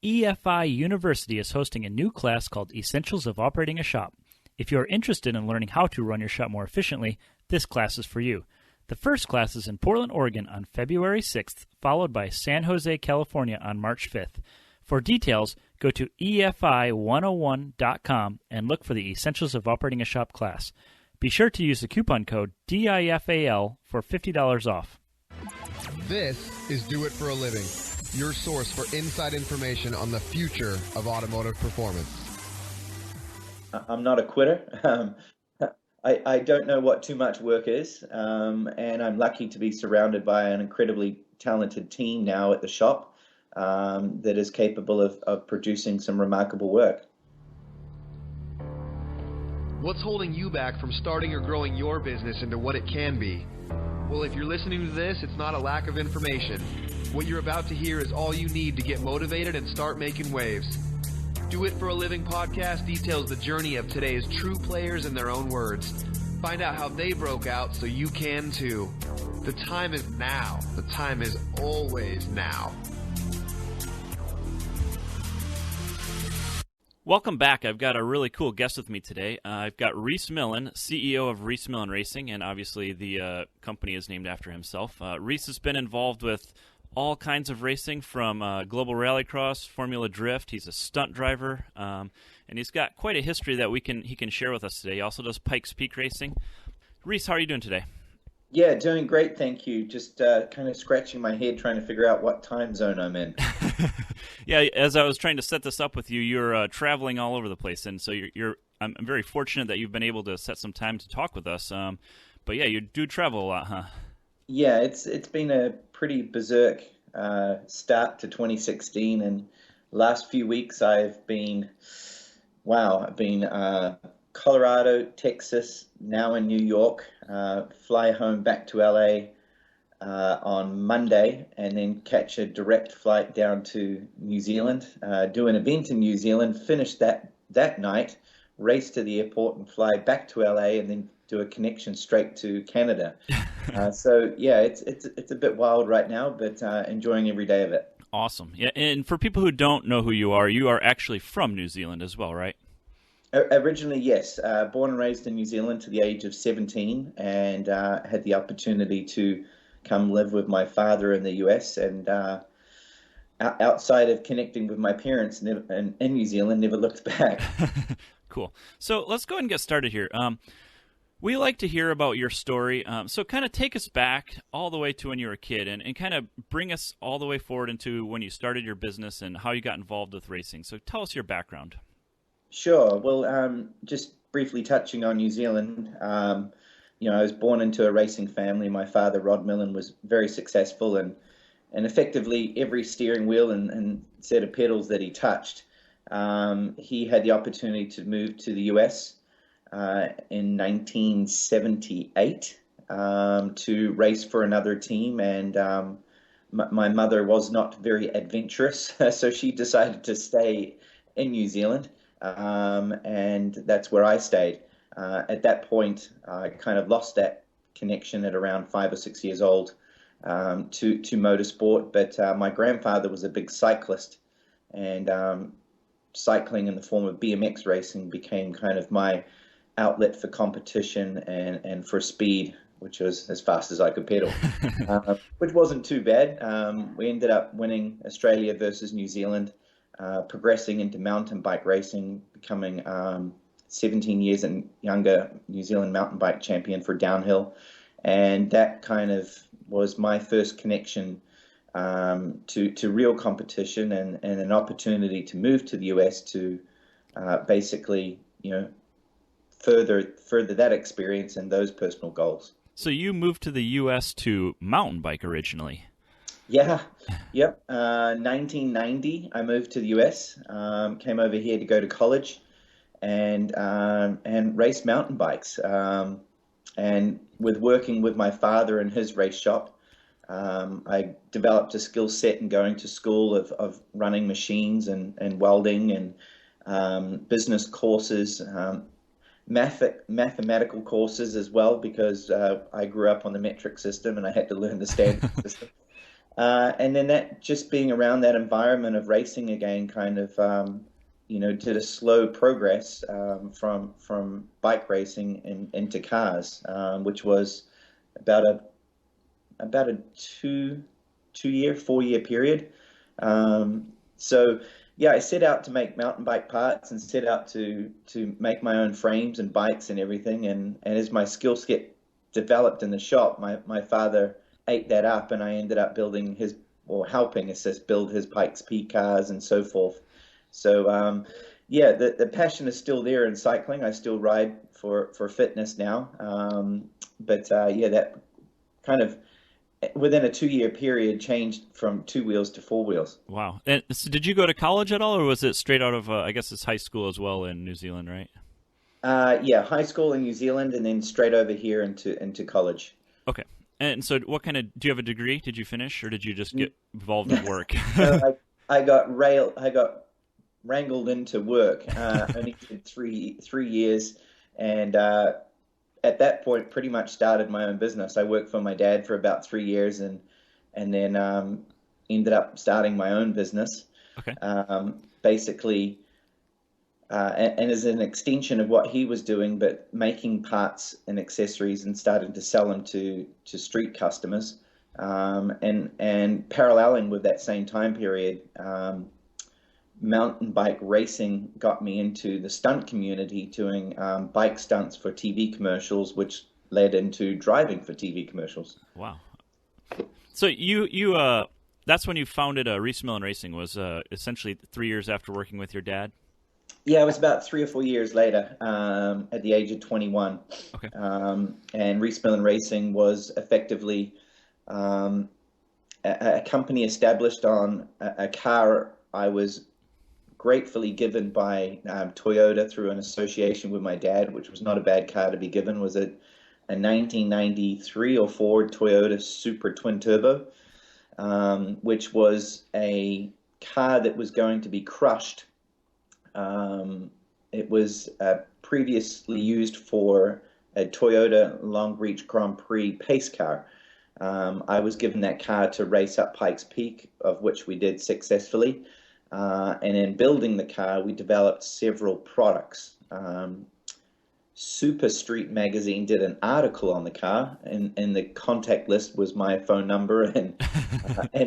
EFI University is hosting a new class called Essentials of Operating a Shop. If you are interested in learning how to run your shop more efficiently, this class is for you. The first class is in Portland, Oregon on February 6th, followed by San Jose, California on March 5th. For details, go to EFI101.com and look for the Essentials of Operating a Shop class. Be sure to use the coupon code DIFAL for $50 off. This is Do It for a Living, your source for inside information on the future of automotive performance. I'm not a quitter. I don't know what too much work is, and I'm lucky to be surrounded by an incredibly talented team now at the shop that is capable of producing some remarkable work. What's holding you back from starting or growing your business into what it can be? Well, if you're listening to this, it's not a lack of information. What you're about to hear is all you need to get motivated and start making waves. Do It for a Living podcast details the journey of today's true players in their own words. Find out how they broke out so you can too. The time is now. The time is always now. Welcome back. I've got a really cool guest with me today. I've got Rhys Millen, CEO of Rhys Millen Racing, and obviously the company is named after himself. Rhys has been involved with all kinds of racing, from global rallycross, Formula Drift. He's a stunt driver, and he's got quite a history that he can share with us today. He also does Pikes Peak racing. Rhys, how are you doing today? Yeah, doing great, thank you. Just kind of scratching my head trying to figure out what time zone I'm in. Yeah, as I was trying to set this up with you, you're traveling all over the place, and so I'm very fortunate that you've been able to set some time to talk with us. But yeah, you do travel a lot, huh? Yeah, it's been a pretty berserk start to 2016, and last few weeks I've been Colorado, Texas, now in New York, fly home back to LA on Monday, and then catch a direct flight down to New Zealand, do an event in New Zealand, finish that night, race to the airport and fly back to LA, and then do a connection straight to Canada. So yeah, it's a bit wild right now, but enjoying every day of it. Awesome. Yeah, and for people who don't know who you are actually from New Zealand as well, right? Originally, yes. Born and raised in New Zealand to the age of 17, and had the opportunity to come live with my father in the US, and outside of connecting with my parents in New Zealand, never looked back. Cool. So let's go ahead and get started here. We like to hear about your story, so kind of take us back all the way to when you were a kid, and kind of bring us all the way forward into when you started your business and how you got involved with racing. So tell us your background. Sure. Well, just briefly touching on New Zealand, I was born into a racing family. My father, Rhys Millen, was very successful, and effectively every steering wheel and set of pedals that he touched, he had the opportunity to move to the US in 1978 to race for another team, and my mother was not very adventurous, so she decided to stay in New Zealand, and that's where I stayed. At that point, I kind of lost that connection at around 5 or 6 years old to motorsport, but my grandfather was a big cyclist, and cycling in the form of BMX racing became kind of my outlet for competition and for speed, which was as fast as I could pedal, which wasn't too bad. We ended up winning Australia versus New Zealand, progressing into mountain bike racing, becoming 17 years and younger New Zealand mountain bike champion for downhill. And that kind of was my first connection to real competition and an opportunity to move to the US to basically, further that experience and those personal goals. So you moved to the US to mountain bike originally? Yeah, yep. 1990, I moved to the US, came over here to go to college and race mountain bikes. And with working with my father in his race shop, I developed a skill set in going to school of running machines and welding and business courses, mathematical courses as well, because I grew up on the metric system and I had to learn the standard system. And then that just being around that environment of racing again kind of did a slow progress from bike racing into cars, which was about a 4 year period. So yeah, I set out to make mountain bike parts and set out to make my own frames and bikes and everything. And as my skill set developed in the shop, my father ate that up, and I ended up building helping assist build his Pikes Peak cars and so forth. So yeah, the passion is still there in cycling. I still ride for fitness now. But yeah, that kind of within a 2 year period changed from 2 wheels to 4 wheels. Wow. And so did you go to college at all, or was it straight out of, I guess it's high school as well in New Zealand, right? Yeah, high school in New Zealand and then straight over here into college. Okay. And so what do you have a degree? Did you finish, or did you just get involved in work? So I got wrangled into work. Only did three years, and at that point pretty much started my own business. I worked for my dad for about 3 years and then ended up starting my own business. Okay. Basically, and as an extension of what he was doing, but making parts and accessories and starting to sell them to street customers. And paralleling with that same time period, mountain bike racing got me into the stunt community, doing bike stunts for TV commercials, which led into driving for TV commercials. Wow. So you that's when you founded Rhys Millen Racing, was essentially 3 years after working with your dad? Yeah, it was about 3 or 4 years later, at the age of 21. Okay. And Rhys Millen Racing was effectively a company established on a car I was gratefully given by Toyota through an association with my dad, which was not a bad car to be given. Was a 1993 or 4 Toyota Supra Twin Turbo, which was a car that was going to be crushed. It was previously used for a Toyota Long Beach Grand Prix pace car. I was given that car to race up Pikes Peak, of which we did successfully. And in building the car, we developed several products. Super Street Magazine did an article on the car, and the contact list was my phone number and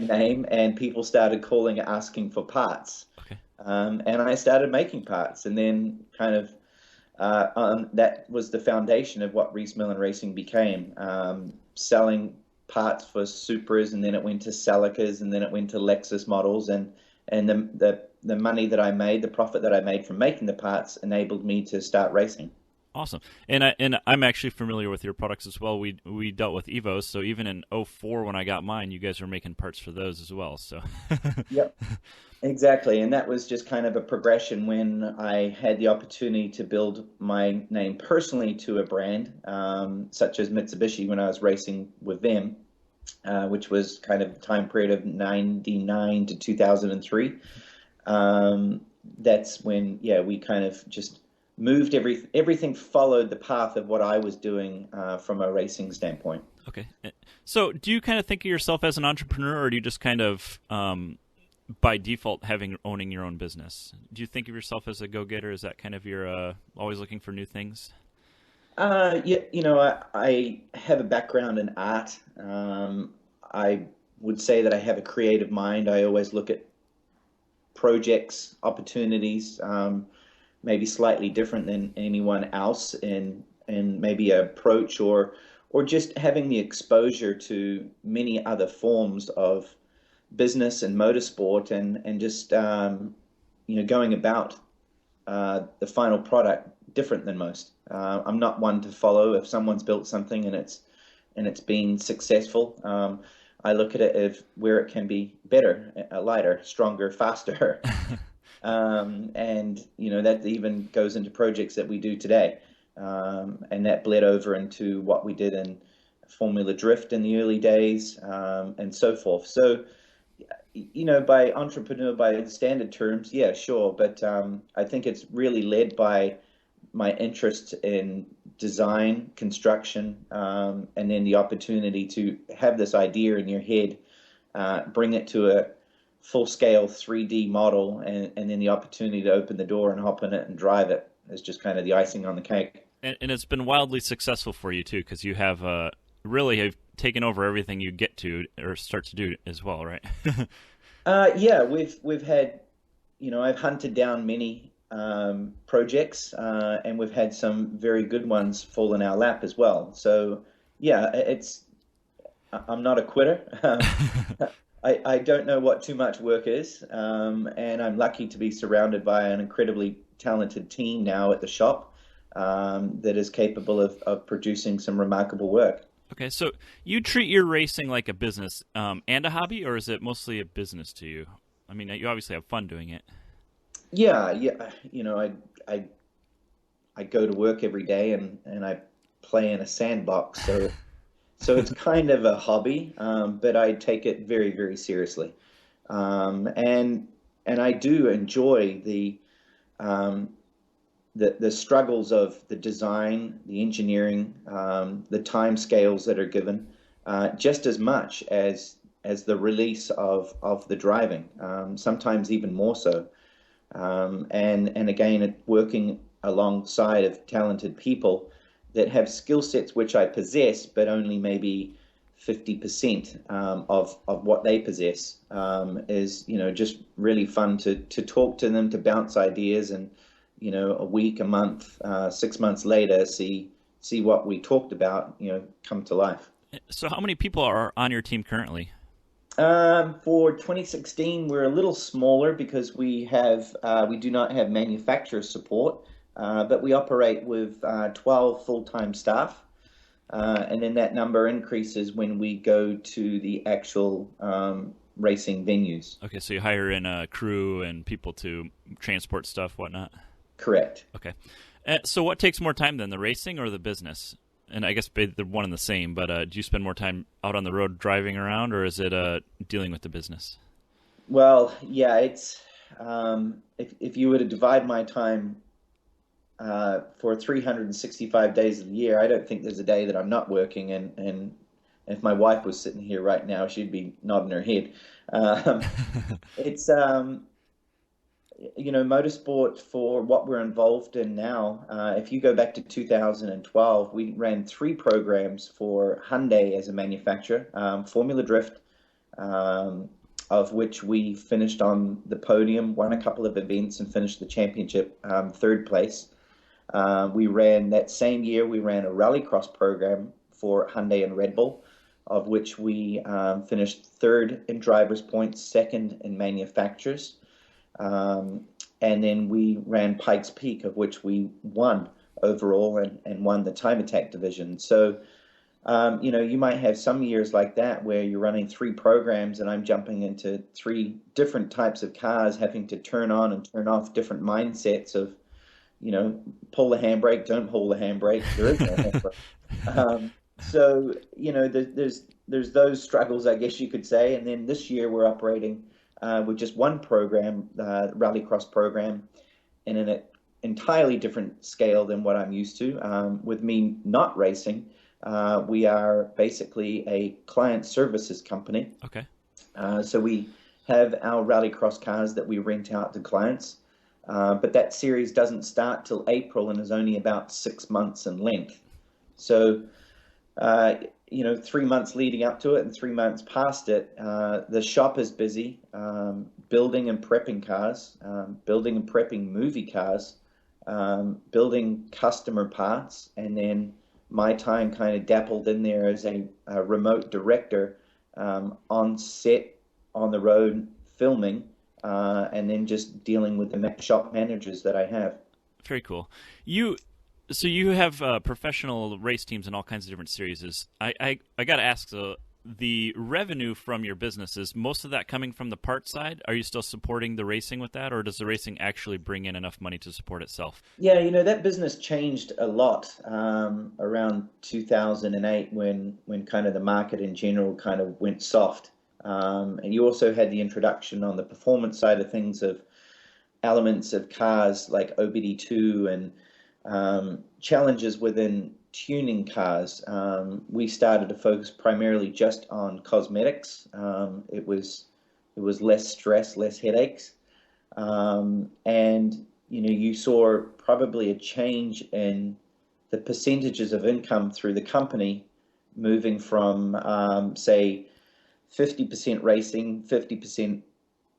name, and people started calling asking for parts. Okay. And I started making parts, and then kind of that was the foundation of what Rhys Millen Racing became, selling parts for Supras, and then it went to Celicas, and then it went to Lexus models, and the money that I made, the profit that I made from making the parts, enabled me to start racing. Awesome. And I'm actually familiar with your products as well. We dealt with Evos, so even in 04 when I got mine, you guys were making parts for those as well. So Yep, exactly. And that was just kind of a progression when I had the opportunity to build my name personally to a brand, such as Mitsubishi when I was racing with them, which was kind of the time period of 99 to 2003. That's when, yeah, we kind of just moved everything followed the path of what I was doing from a racing standpoint. Okay. So do you kind of think of yourself as an entrepreneur, or do you just kind of, by default, owning your own business? Do you think of yourself as a go-getter? Is that kind of your always looking for new things? Yeah, I have a background in art. I would say that I have a creative mind. I always look at projects, opportunities, maybe slightly different than anyone else in maybe an approach or just having the exposure to many other forms of business and motorsport and just going about the final product different than most. I'm not one to follow if someone's built something and it's been successful. I look at it as where it can be better, lighter, stronger, faster. And that even goes into projects that we do today. And that bled over into what we did in Formula Drift in the early days, and so forth. So, by entrepreneur, by standard terms, yeah, sure. But I think it's really led by my interest in design, construction, and then the opportunity to have this idea in your head bring it to a full-scale 3D model, and then the opportunity to open the door and hop in it and drive it is just kind of the icing on the cake. And it's been wildly successful for you, too, because you have really have taken over everything you get to or start to do as well, right? Yeah, we've had, I've hunted down many projects, and we've had some very good ones fall in our lap as well. So, yeah, I'm not a quitter. I don't know what too much work is, and I'm lucky to be surrounded by an incredibly talented team now at the shop that is capable of producing some remarkable work. Okay, so you treat your racing like a business and a hobby, or is it mostly a business to you? I mean, you obviously have fun doing it. Yeah. I go to work every day and I play in a sandbox, so it's kind of a hobby, but I take it very, very seriously. And I do enjoy the struggles of the design, the engineering, the time scales that are given, just as much as the release of the driving, sometimes even more so. And again, working alongside of talented people that have skill sets which I possess, but only maybe 50% of what they possess, is just really fun to talk to them, to bounce ideas, and a week, a month, 6 months later, see what we talked about come to life. So how many people are on your team currently? For 2016, we're a little smaller because we do not have manufacturer support, but we operate with 12 full-time staff, and then that number increases when we go to the actual racing venues. Okay, so you hire in a crew and people to transport stuff, whatnot? Correct. Okay. So what takes more time then, the racing or the business? And I guess they're one and the same, but do you spend more time out on the road driving around, or is it dealing with the business? Well, yeah, it's if you were to divide my time for 365 days of the year, I don't think there's a day that I'm not working. And if my wife was sitting here right now, she'd be nodding her head. It's motorsport, for what we're involved in now. If you go back to 2012, we ran 3 programs for Hyundai as a manufacturer, Formula Drift, of which we finished on the podium, won a couple of events, and finished the championship 3rd place. That same year, we ran a rallycross program for Hyundai and Red Bull, of which we finished 3rd in drivers' points, 2nd in manufacturers. And then we ran Pikes Peak, of which we won overall and won the time attack division. So, you might have some years like that where you're running 3 programs and I'm jumping into 3 different types of cars, having to turn on and turn off different mindsets of, pull the handbrake, don't pull the handbrake. There is no handbrake. So, there's those struggles, I guess you could say. And then this year we're operating with just one program, rallycross program, in an entirely different scale than what I'm used to. With me not racing, we are basically a client services company. Okay. So we have our rallycross cars that we rent out to clients, but that series doesn't start till April and is only about 6 months in length. So 3 months leading up to it and 3 months past it, the shop is busy building and prepping cars, building and prepping movie cars, building customer parts, and then my time kind of dappled in there as a remote director, on set, on the road, filming, and then just dealing with the shop managers that I have. Very cool. So you have professional race teams in all kinds of different series. I got to ask, the revenue from your business, is most of that coming from the parts side? Are you still supporting the racing with that, or does the racing actually bring in enough money to support itself? Yeah, that business changed a lot around 2008 when kind of the market in general kind of went soft. And you also had the introduction on the performance side of things of elements of cars like OBD2 and challenges within tuning cars. We started to focus primarily just on cosmetics. It was less stress, less headaches, and you saw probably a change in the percentages of income through the company moving from say 50% racing, 50%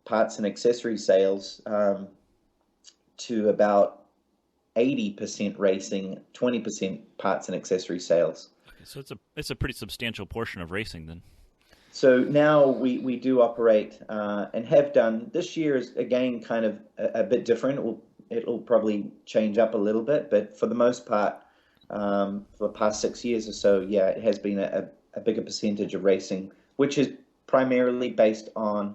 parts and accessory sales, to about 80% racing, 20% parts and accessory sales. Okay, so it's a pretty substantial portion of racing then. So now we do operate and have done. This year is again kind of a bit different. It'll probably change up a little bit, but for the most part, for the past 6 years or so, yeah, it has been a bigger percentage of racing, which is primarily based on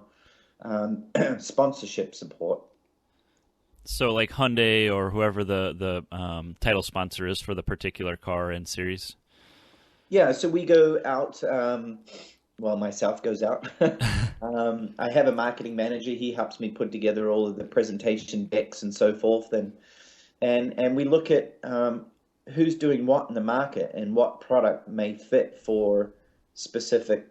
sponsorship support. So like Hyundai or whoever the title sponsor is for the particular car and series? Yeah, so we go out, well, myself goes out. I have a marketing manager. He helps me put together all of the presentation decks and so forth. And we look at who's doing what in the market and what product may fit for specific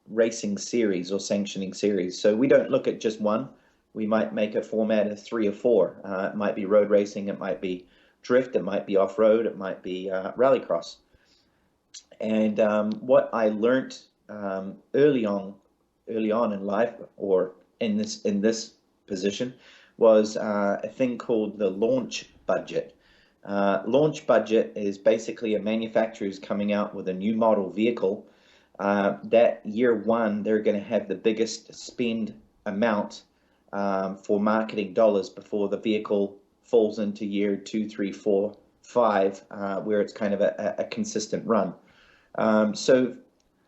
racing series or sanctioning series. So we don't look at just one. We might make a format of 3 or 4. It might be road racing, it might be drift, it might be off-road, it might be rallycross. And what I learned early on in life, or in this position, was a thing called the launch budget. Launch budget is basically a manufacturer's coming out with a new model vehicle. That year one, they're going to have the biggest spend amount for marketing dollars before the vehicle falls into year 2, 3, 4, 5, where it's kind of a consistent run. So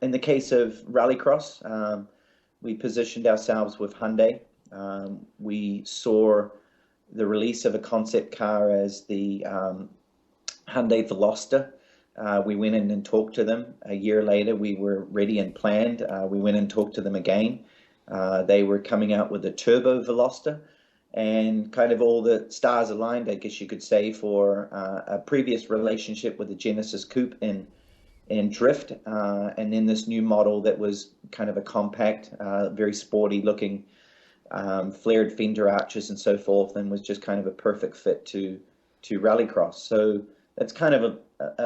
in the case of rallycross, we positioned ourselves with Hyundai. We saw the release of a concept car as the Hyundai Veloster. We went in and talked to them. A year later, we were ready and planned. We went and talked to them again. They were coming out with a turbo Veloster, and kind of all the stars aligned, I guess you could say, for a previous relationship with the Genesis Coupe in drift, and then this new model that was kind of a compact, very sporty looking, flared fender arches and so forth, and was just kind of a perfect fit to rallycross. So that's kind of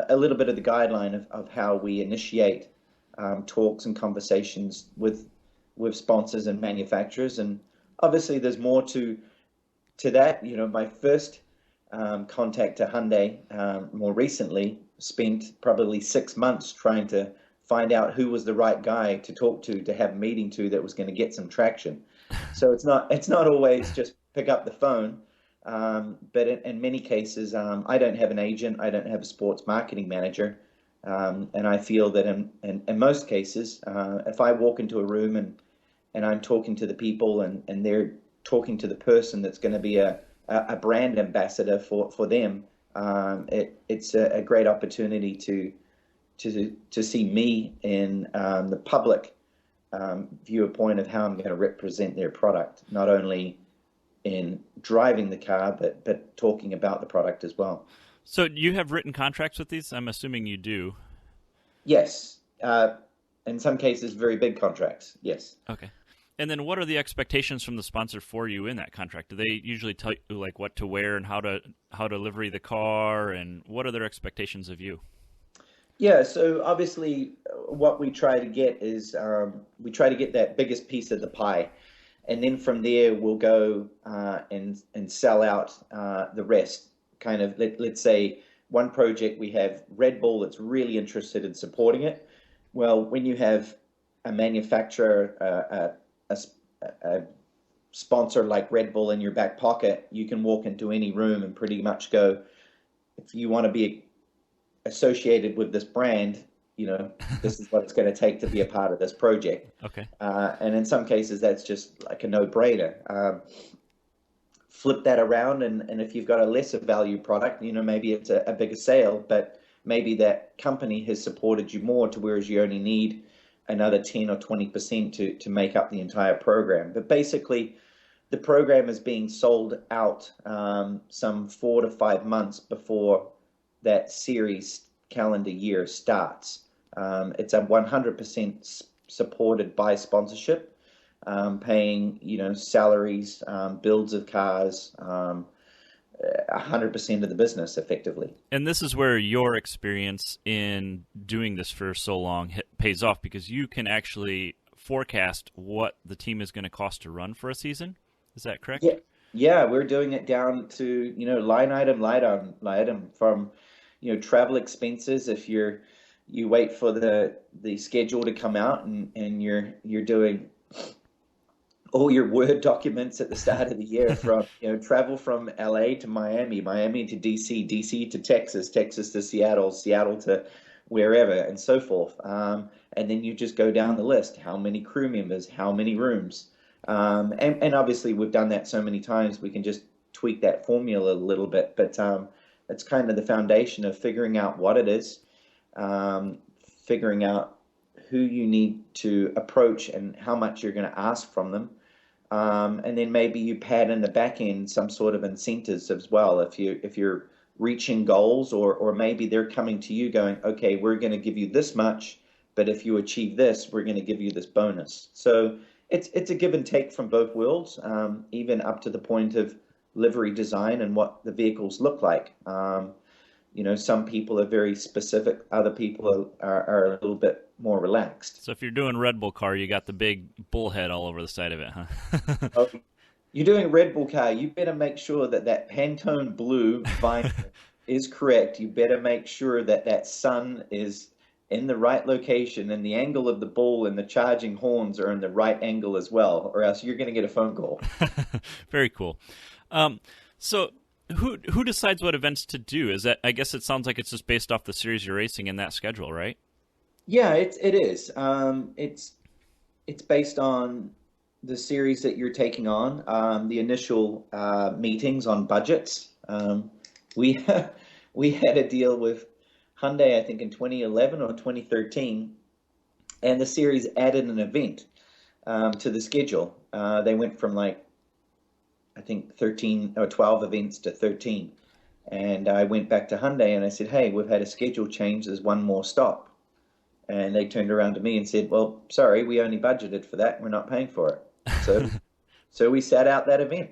a little bit of the guideline of how we initiate talks and conversations with sponsors and manufacturers. And obviously there's more to that. My first contact to Hyundai more recently spent probably 6 months trying to find out who was the right guy to talk to have a meeting to that was going to get some traction. So it's not always just pick up the phone, but in many cases, I don't have an agent, I don't have a sports marketing manager, and I feel that in most cases, if I walk into a room and I'm talking to the people and they're talking to the person that's going to be a brand ambassador for them, it's a great opportunity to see me in the public viewpoint of how I'm going to represent their product, not only in driving the car, but talking about the product as well. So you have written contracts with these? I'm assuming you do. Yes. In some cases, very big contracts. Yes. Okay. And then what are the expectations from the sponsor for you in that contract? Do they usually tell you like what to wear and how to livery the car, and what are their expectations of you? Yeah, so obviously what we try to get is we try to get that biggest piece of the pie, and then from there we'll go and sell out the rest. Kind of let's say one project we have Red Bull that's really interested in supporting it. Well, when you have a manufacturer, a sponsor like Red Bull in your back pocket, you can walk into any room and pretty much go, if you want to be associated with this brand, this is what it's going to take to be a part of this project. Okay. And in some cases, that's just like a no-brainer. Flip that around, and if you've got a lesser value product, maybe it's a bigger sale, but maybe that company has supported you more to whereas you only need another 10 or 20% to make up the entire program. But basically, the program is being sold out some 4 to 5 months before that series calendar year starts. It's a 100% supported by sponsorship, paying, salaries, builds of cars, 100% of the business effectively. And this is where your experience in doing this for so long pays off, because you can actually forecast what the team is going to cost to run for a season. Is that correct? Yeah, we're doing it down to, line item from, travel expenses. If you wait for the schedule to come out and you're doing all your Word documents at the start of the year from, travel from LA to Miami, Miami to DC, DC to Texas, Texas to Seattle, Seattle to wherever, and so forth. And then you just go down the list. How many crew members, how many rooms? And obviously we've done that so many times, we can just tweak that formula a little bit. But it's kind of the foundation of figuring out what it is, figuring out who you need to approach and how much you're going to ask from them. And then maybe you pad in the back end some sort of incentives as well. If you're reaching goals, or maybe they're coming to you going, okay, we're going to give you this much, but if you achieve this, we're going to give you this bonus. So it's a give and take from both worlds, even up to the point of livery design and what the vehicles look like. Some people are very specific, other people are a little bit more relaxed. So if you're doing Red Bull car, you got the big bullhead all over the side of it, huh? Oh, you're doing a Red Bull car, you better make sure that Pantone blue vinyl is correct. You better make sure that sun is in the right location, and the angle of the bull and the charging horns are in the right angle as well, or else you're going to get a phone call. Very cool. So who decides what events to do? Is that, I guess it sounds like it's just based off the series you're racing in that schedule, right? Yeah, it is. It's based on the series that you're taking on, the initial meetings on budgets. We had a deal with Hyundai, I think in 2011 or 2013, and the series added an event to the schedule. They went from I think 13 or 12 events to 13. And I went back to Hyundai and I said, hey, we've had a schedule change. There's one more stop. And they turned around to me and said, well, sorry, we only budgeted for that. We're not paying for it. So we sat out that event.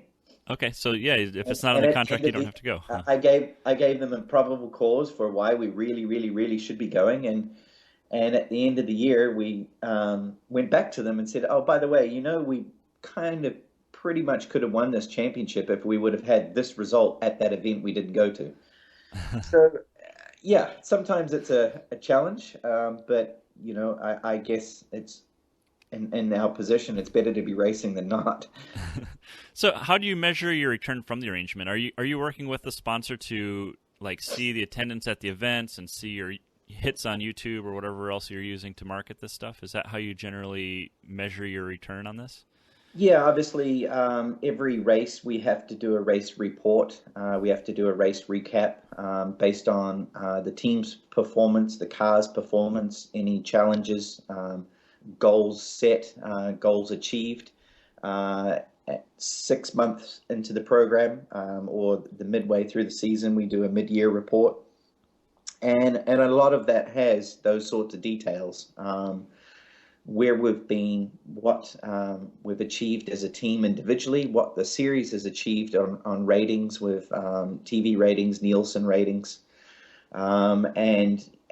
Okay, so yeah, if it's not in the contract, you don't have to go. Huh? I gave them a probable cause for why we really, really, really should be going. And at the end of the year, we went back to them and said, oh, by the way, we kind of pretty much could have won this championship if we would have had this result at that event we didn't go to. So, yeah, sometimes it's a challenge, but, I guess it's in our position, it's better to be racing than not. So how do you measure your return from the arrangement? Are you working with the sponsor to see the attendance at the events and see your hits on YouTube or whatever else you're using to market this stuff? Is that how you generally measure your return on this? Yeah, obviously, every race we have to do a race report. We have to do a race recap based on the team's performance, the car's performance, any challenges, goals set, goals achieved. At 6 months into the program, or the midway through the season, we do a mid-year report. And a lot of that has those sorts of details. Where we've been, what we've achieved as a team individually, what the series has achieved on ratings with TV ratings, Nielsen ratings,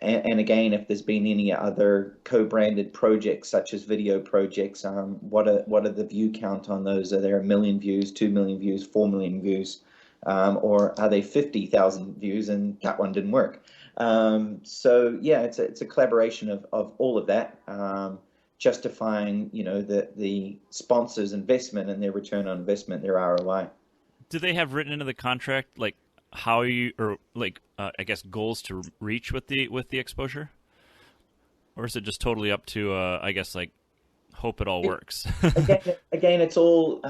and again, if there's been any other co-branded projects such as video projects, what are the view count on those? Are there 1 million views, 2 million views, 4 million views, or are they 50,000 views and that one didn't work? So yeah, it's a collaboration of all of that. Justifying, the sponsor's investment and their return on investment, their ROI. Do they have written into the contract how you, or I guess, goals to reach with the exposure, or is it just totally up to hope it all works? again, it's all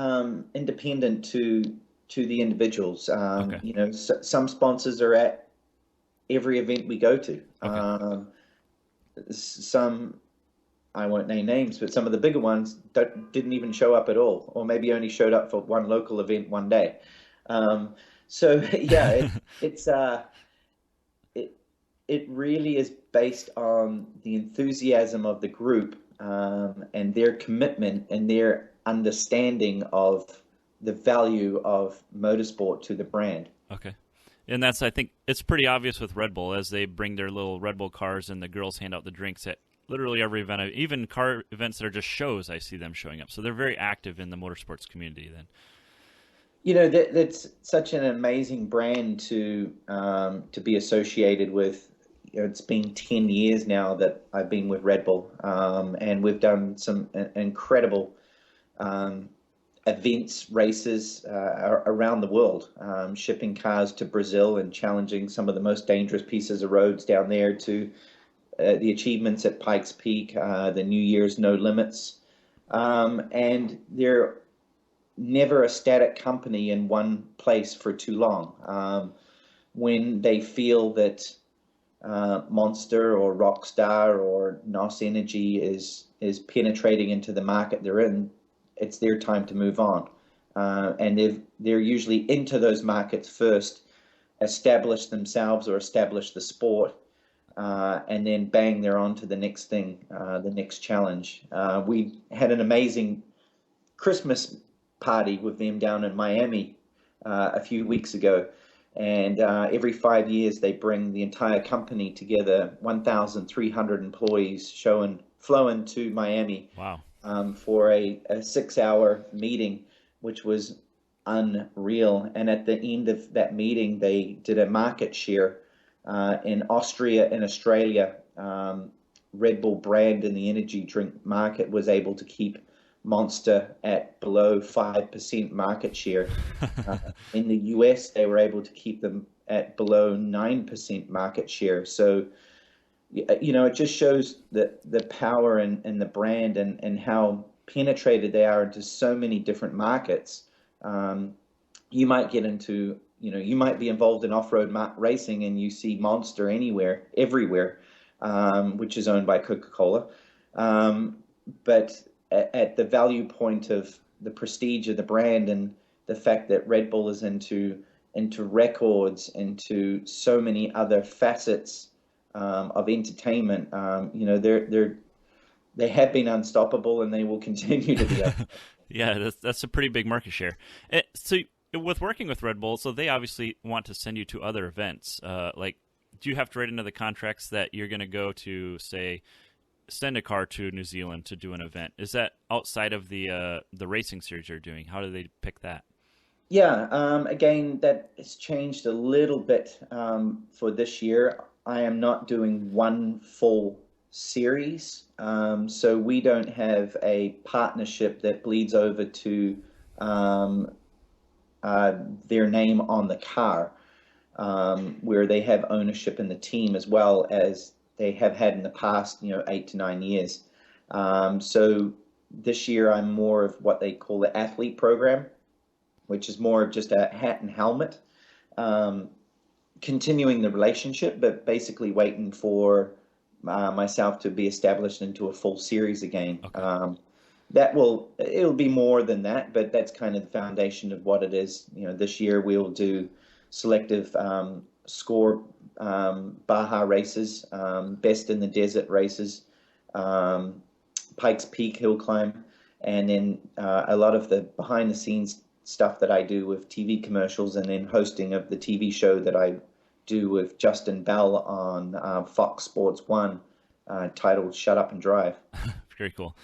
independent to the individuals. Okay. Some sponsors are at every event we go to. Okay. Some, I won't name names, but some of the bigger ones didn't even show up at all, or maybe only showed up for one local event one day. So yeah, it's it really is based on the enthusiasm of the group, and their commitment and their understanding of the value of motorsport to the brand. Okay. And I think, it's pretty obvious with Red Bull as they bring their little Red Bull cars and the girls hand out the drinks at literally every event. Even car events that are just shows, I see them showing up. So they're very active in the motorsports community then. That's such an amazing brand to be associated with. It's been 10 years now that I've been with Red Bull, and we've done some incredible events, races around the world, shipping cars to Brazil and challenging some of the most dangerous pieces of roads down there, to the achievements at Pikes Peak, the New Year's No Limits, and they're never a static company in one place for too long. When they feel that Monster or Rockstar or NOS Energy is penetrating into the market they're in, it's their time to move on. And they're usually into those markets first, establish themselves or establish the sport, and then bang, they're on to the next thing, the next challenge. We had an amazing Christmas party with them down in Miami a few weeks ago, and every 5 years they bring the entire company together, 1,300 employees flown to Miami. Wow. For a 6-hour meeting, which was unreal. And at the end of that meeting, they did a market share in Austria and Australia. Red Bull brand in the energy drink market was able to keep Monster at below 5% market share. In the US, they were able to keep them at below 9% market share. So, it just shows the power and the brand and how penetrated they are into so many different markets. You might get into, you might be involved in off-road racing and you see Monster everywhere, which is owned by Coca-Cola. But at the value point of the prestige of the brand and the fact that Red Bull is into records, into so many other facets of entertainment, they have been unstoppable and they will continue to be. Yeah, that's a pretty big market share. So with working with Red Bull, so they obviously want to send you to other events. Do you have to write into the contracts that you're going to go to, say, send a car to New Zealand to do an event? Is that outside of the racing series you're doing? How do they pick that? Yeah, again, that has changed a little bit for this year. I am not doing one full series, so we don't have a partnership that bleeds over to their name on the car, where they have ownership in the team as well as they have had in the past, 8 to 9 years. So this year I'm more of what they call the athlete program, which is more of just a hat and helmet, continuing the relationship, but basically waiting for myself to be established into a full series again. Okay. It'll be more than that, but that's kind of the foundation of what it is. This year we'll do selective score Baja races, best in the desert races, Pikes Peak hill climb, and then a lot of the behind the scenes stuff that I do with TV commercials, and then hosting of the TV show that I do with Justin Bell on Fox Sports 1, titled Shut Up and Drive. Very cool.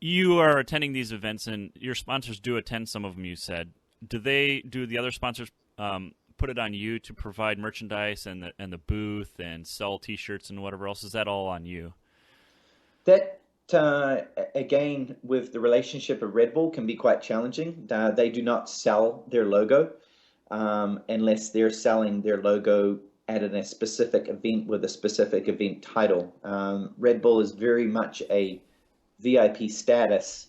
You are attending these events, and your sponsors do attend some of them, you said. Do the other sponsors put it on you to provide merchandise and the booth and sell T-shirts and whatever else? Is that all on you? That, again, with the relationship of Red Bull, can be quite challenging. They do not sell their logo unless they're selling their logo at a specific event with a specific event title. Red Bull is very much a VIP status,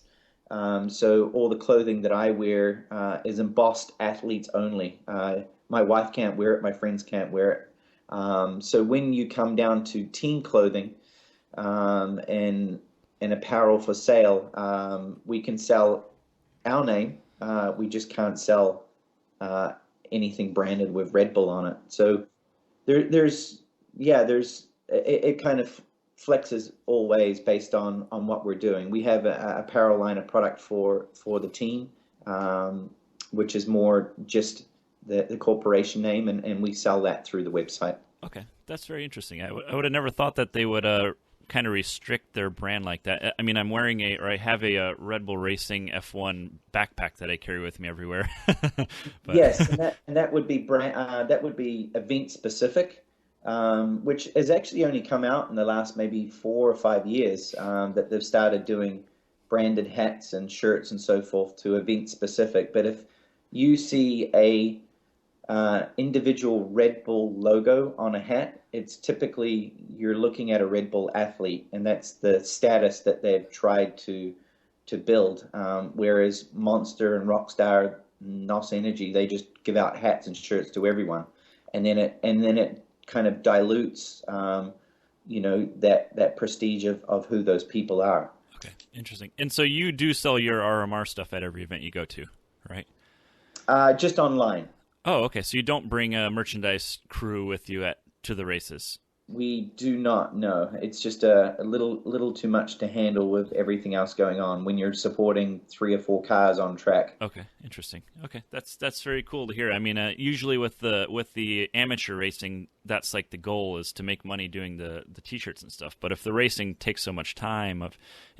so all the clothing that I wear is embossed athletes only. My wife can't wear it, my friends can't wear it. So when you come down to team clothing and apparel for sale, we can sell our name. We just can't sell anything branded with Red Bull on it. So there's yeah, it kind of flexes all ways based on what we're doing. We have a apparel line of product for the team, which is more just the corporation name, and we sell that through the website. Okay, that's very interesting. I would have never thought that they would kind of restrict their brand like that. I mean, I'm wearing I have a Red Bull Racing F1 backpack that I carry with me everywhere. But Yes, and that would be that would be event specific, which has actually only come out in the last maybe 4 or 5 years, that they've started doing branded hats and shirts and so forth to event specific. But if you see a individual Red Bull logo on a hat, it's typically you're looking at a Red Bull athlete, and that's the status that they've tried to build. Whereas Monster and Rockstar, NOS Energy, they just give out hats and shirts to everyone, and then it kind of dilutes, that prestige of who those people are. okay, interesting. And so you do sell your RMR stuff at every event you go to, right? Just online. Oh, okay. So you don't bring a merchandise crew with you to the races. We do not know. It's just a little too much to handle with everything else going on when you're supporting 3 or 4 cars on track. Okay, interesting. Okay, that's very cool to hear. I mean, usually with the amateur racing, that's like the goal is to make money doing the t-shirts and stuff. But if the racing takes so much time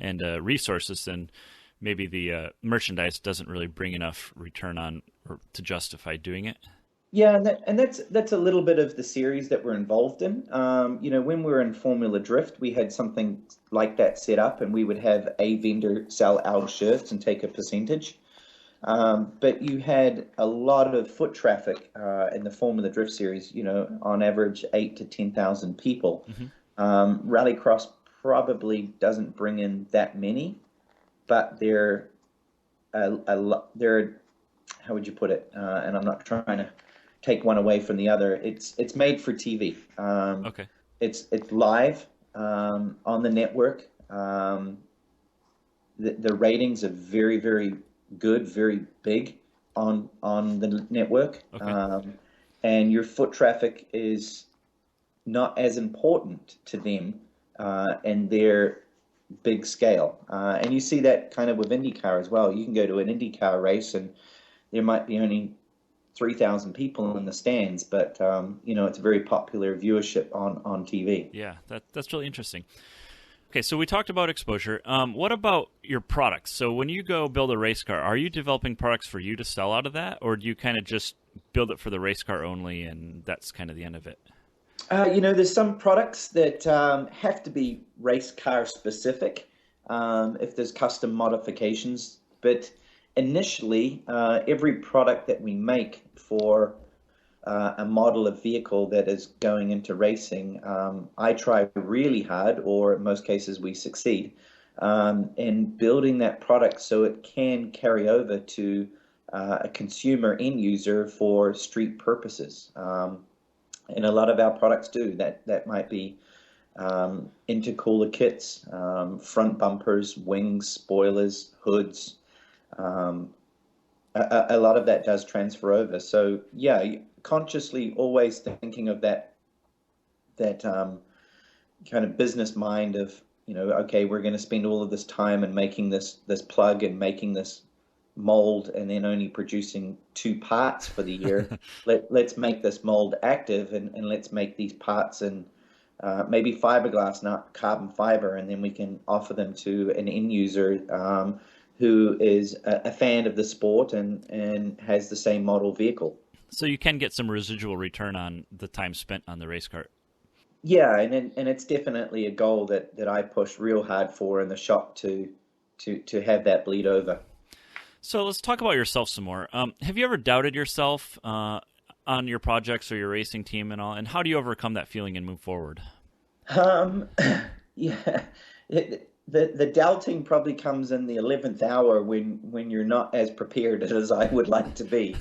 and resources, then maybe the merchandise doesn't really bring enough return on or to justify doing it. Yeah, and that's a little bit of the series that we're involved in. When we were in Formula Drift, we had something like that set up, and we would have a vendor sell our shirts and take a percentage. But you had a lot of foot traffic in the Formula Drift series. On average, 8 to 10,000 people. Mm-hmm. Rallycross probably doesn't bring in that many, but they're how would you put it? And I'm not trying to take one away from the other. It's made for TV. Okay. It's live on the network. The ratings are very, very good, very big on the network. Okay. And your foot traffic is not as important to them and their big scale. And you see that kind of with IndyCar as well. You can go to an IndyCar race and there might be only 3,000 people in the stands, but it's a very popular viewership on TV. Yeah, that's really interesting. Okay, so we talked about exposure. What about your products? So when you go build a race car, are you developing products for you to sell out of that, or do you kind of just build it for the race car only, and that's kind of the end of it? There's some products that have to be race car specific if there's custom modifications, but initially, every product that we make for a model of vehicle that is going into racing, I try really hard, or in most cases we succeed, in building that product so it can carry over to a consumer end user for street purposes. And a lot of our products do. That might be intercooler kits, front bumpers, wings, spoilers, hoods. A lot of that does transfer over. So yeah, consciously always thinking of that kind of business mind of, okay, we're going to spend all of this time and making this plug and making this mold and then only producing 2 parts for the year. Let's make this mold active and let's make these parts in maybe fiberglass, not carbon fiber, and then we can offer them to an end user who is a fan of the sport and has the same model vehicle. So you can get some residual return on the time spent on the race car. Yeah, and it's definitely a goal that I push real hard for in the shop to have that bleed over. So let's talk about yourself some more. Have you ever doubted yourself on your projects or your racing team and all? And how do you overcome that feeling and move forward? Yeah. The doubting probably comes in the 11th hour when you're not as prepared as I would like to be.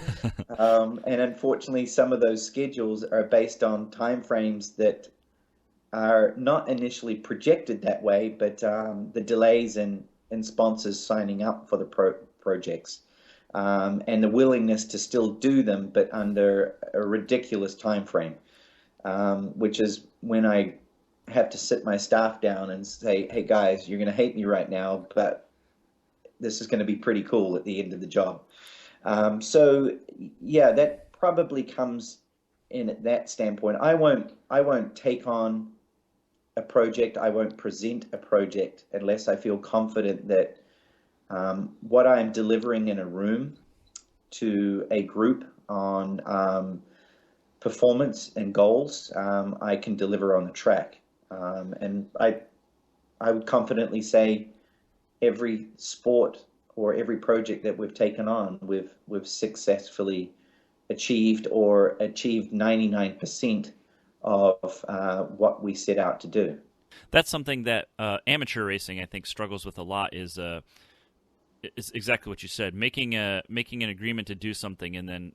And unfortunately, some of those schedules are based on timeframes that are not initially projected that way, but the delays in sponsors signing up for the projects and the willingness to still do them, but under a ridiculous time frame, which is when I have to sit my staff down and say, hey guys, you're going to hate me right now, but this is going to be pretty cool at the end of the job. So yeah, that probably comes in at that standpoint. I won't take on a project. I won't present a project unless I feel confident that what I'm delivering in a room to a group on performance and goals, I can deliver on the track. And I would confidently say every sport or every project that we've taken on, we've successfully achieved 99% of what we set out to do. That's something that amateur racing, I think, struggles with a lot. Is exactly what you said, making an agreement to do something and then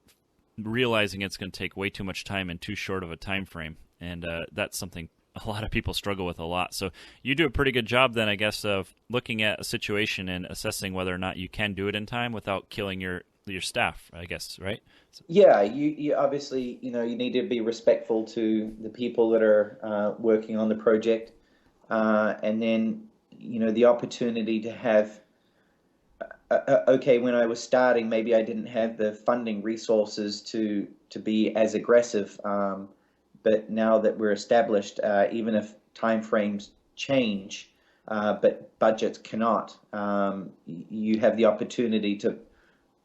realizing it's going to take way too much time in too short of a time frame, and that's something a lot of people struggle with a lot. So you do a pretty good job then, I guess, of looking at a situation and assessing whether or not you can do it in time without killing your staff, I guess, right? Yeah, you obviously, you need to be respectful to the people that are working on the project, and then the opportunity to have okay, when I was starting, maybe I didn't have the funding resources to be as aggressive. But now that we're established, even if timeframes change, but budgets cannot, you have the opportunity to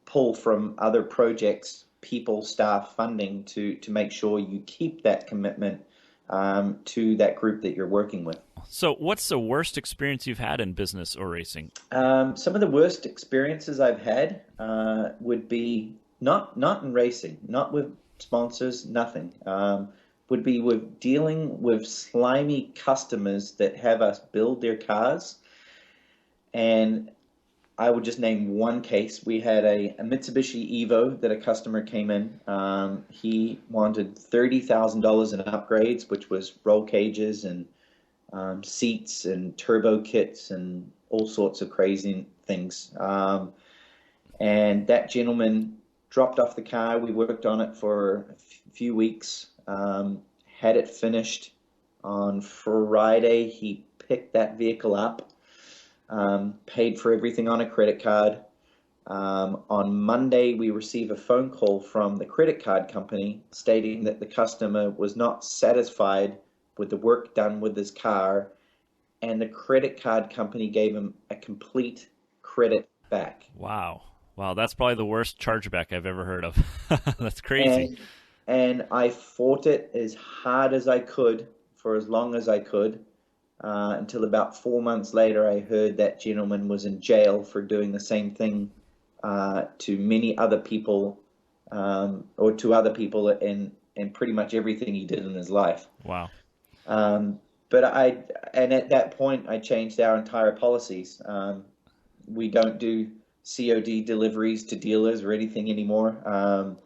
pull from other projects, people, staff, funding to make sure you keep that commitment to that group that you're working with. So what's the worst experience you've had in business or racing? Some of the worst experiences I've had would be not in racing, not with sponsors, nothing. Would be with dealing with slimy customers that have us build their cars. And I would just name one case. We had a Mitsubishi Evo that a customer came in. He wanted $30,000 in upgrades, which was roll cages and seats and turbo kits and all sorts of crazy things. And that gentleman dropped off the car. We worked on it for a few weeks. Had it finished on Friday. He picked that vehicle up, paid for everything on a credit card. On Monday, we received a phone call from the credit card company stating that the customer was not satisfied with the work done with his car, and the credit card company gave him a complete credit back. Wow, that's probably the worst chargeback I've ever heard of. That's crazy. And I fought it as hard as I could for as long as I could, until about 4 months later I heard that gentleman was in jail for doing the same thing to many other people, or to other people in pretty much everything he did in his life. Wow. But at that point I changed our entire policies. We don't do COD deliveries to dealers or anything anymore.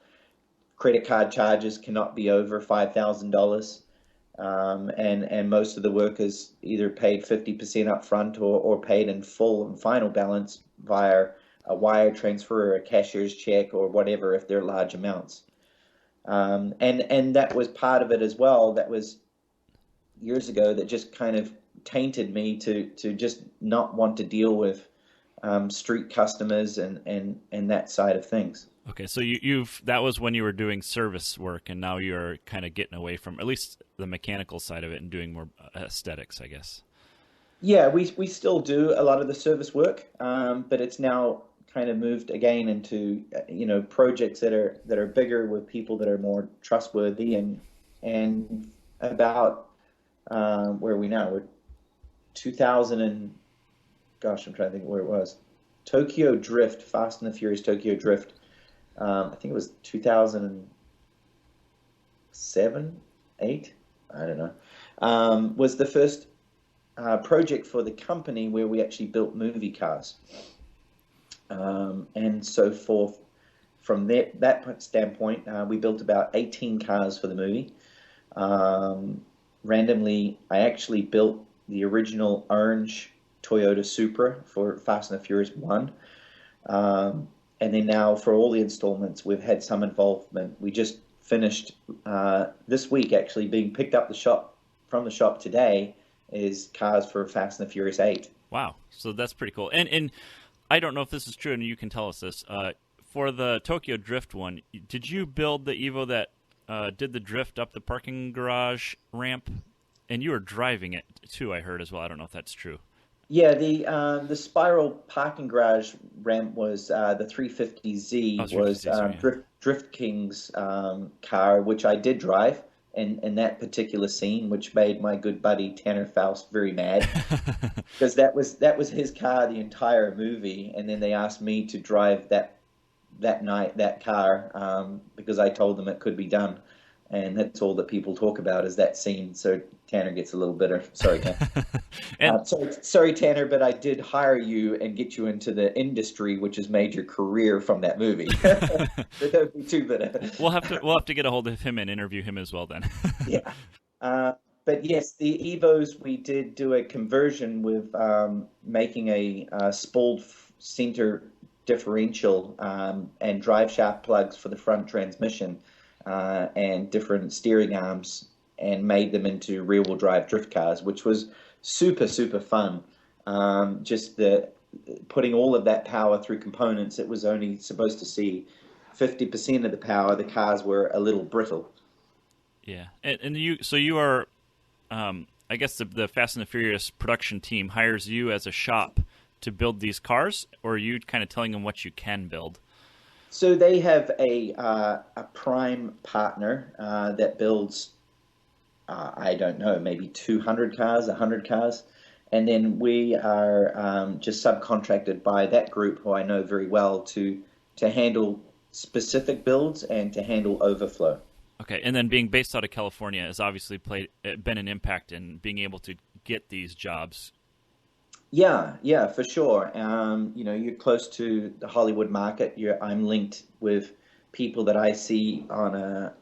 Credit card charges cannot be over $5,000, and most of the work is either paid 50% up front or paid in full and final balance via a wire transfer or a cashier's check or whatever if they're large amounts. And that was part of it as well. That was years ago that just kind of tainted me to just not want to deal with street customers and that side of things. Okay, so that was when you were doing service work, and now you're kind of getting away from at least the mechanical side of it and doing more aesthetics, I guess. Yeah, we still do a lot of the service work, but it's now kind of moved again into projects that are bigger with people that are more trustworthy, and about where are we now? We're 2000 and gosh, I'm trying to think where it was. Tokyo Drift, Fast and the Furious Tokyo Drift. I think it was 2007, 8, I don't know, was the first project for the company where we actually built movie cars. And so from that standpoint, we built about 18 cars for the movie. Randomly, I actually built the original orange Toyota Supra for Fast and the Furious 1. And then now for all the installments, we've had some involvement. We just finished this week actually being picked up the shop from the shop today is cars for Fast and the Furious 8. Wow. So that's pretty cool. And I don't know if this is true, and you can tell us this. For the Tokyo Drift one, did you build the Evo that did the drift up the parking garage ramp? And you were driving it too, I heard as well. I don't know if that's true. Yeah, the spiral parking garage ramp was the 350Z, was Drift King's car, which I did drive in that particular scene, which made my good buddy Tanner Faust very mad because that was his car the entire movie, and then they asked me to drive that night that car because I told them it could be done. And that's all that people talk about is that scene. So Tanner gets a little bitter. Sorry, Tanner. Sorry, Tanner, but I did hire you and get you into the industry, which has made your career from that movie. So don't be too bitter. We'll have to get a hold of him and interview him as well then. Yeah. But yes, the Evos, we did do a conversion with making a spooled center differential and drive shaft plugs for the front transmission. And different steering arms, and made them into rear-wheel drive drift cars, which was super, super fun. Just putting all of that power through components. It was only supposed to see 50% of the power. The cars were a little brittle. Yeah, and you are, I guess the Fast and the Furious production team hires you as a shop to build these cars, or are you kind of telling them what you can build? So they have a prime partner that builds, I don't know, maybe 200 cars, 100 cars. And then we are just subcontracted by that group, who I know very well, to handle specific builds and to handle overflow. Okay, and then being based out of California has obviously been an impact in being able to get these jobs. Yeah, for sure. You're close to the Hollywood market. I'm linked with people that I see on a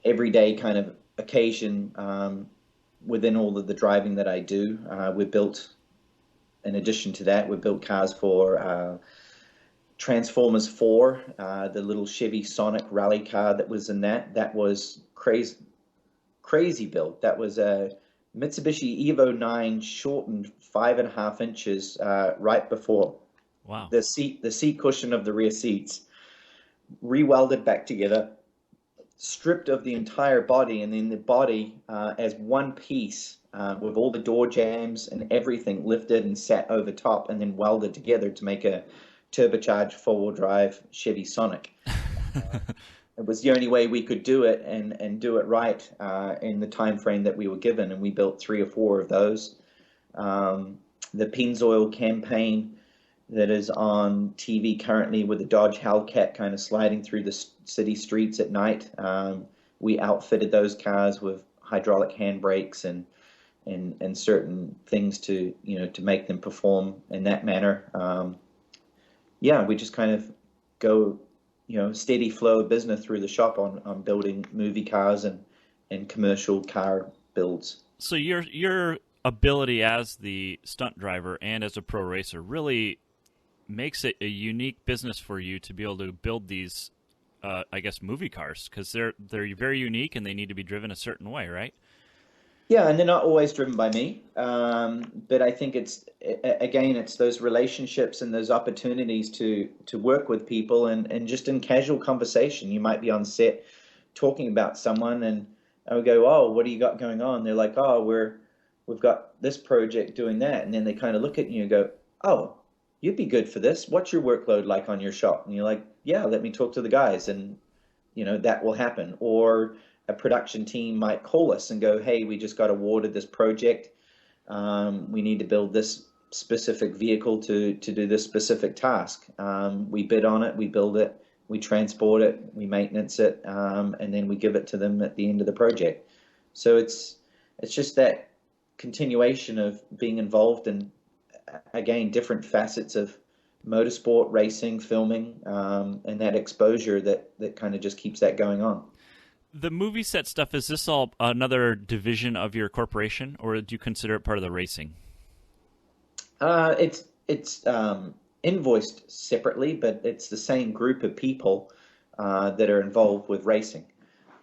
everyday kind of occasion within all of the driving that I do. In addition to that, we built cars for Transformers 4, the little Chevy Sonic rally car that was in that. That was crazy build. That was a Mitsubishi Evo 9 shortened 5.5 inches right before the seat cushion of the rear seats, re-welded back together, stripped of the entire body, and then the body as one piece with all the door jambs and everything lifted and sat over top and then welded together to make a turbocharged four-wheel drive Chevy Sonic. It was the only way we could do it and do it right in the time frame that we were given, and we built 3 or 4 of those. The Pennzoil campaign that is on TV currently with the Dodge Hellcat kind of sliding through the city streets at night. We outfitted those cars with hydraulic handbrakes and certain things to make them perform in that manner. We just kind of go steady flow of business through the shop on building movie cars and commercial car builds. So your ability as the stunt driver and as a pro racer really makes it a unique business for you to be able to build these, I guess, movie cars, because they're very unique and they need to be driven a certain way, right? Yeah, and they're not always driven by me, but I think it's those relationships and those opportunities to work with people and just in casual conversation. You might be on set talking about someone, and I would go, "Oh, what do you got going on?" They're like, "Oh, we've got this project doing that," and then they kind of look at you and go, "Oh, you'd be good for this. What's your workload like on your shop?" And you're like, "Yeah, let me talk to the guys," and that will happen. Or a production team might call us and go, "Hey, we just got awarded this project. We need to build this specific vehicle to do this specific task." We bid on it, we build it, we transport it, we maintenance it, and then we give it to them at the end of the project. So it's just that continuation of being involved in, again, different facets of motorsport, racing, filming, and that exposure that kind of just keeps that going on. The movie set stuff, is this all another division of your corporation, or do you consider it part of the racing? It's invoiced separately, but it's the same group of people that are involved with racing.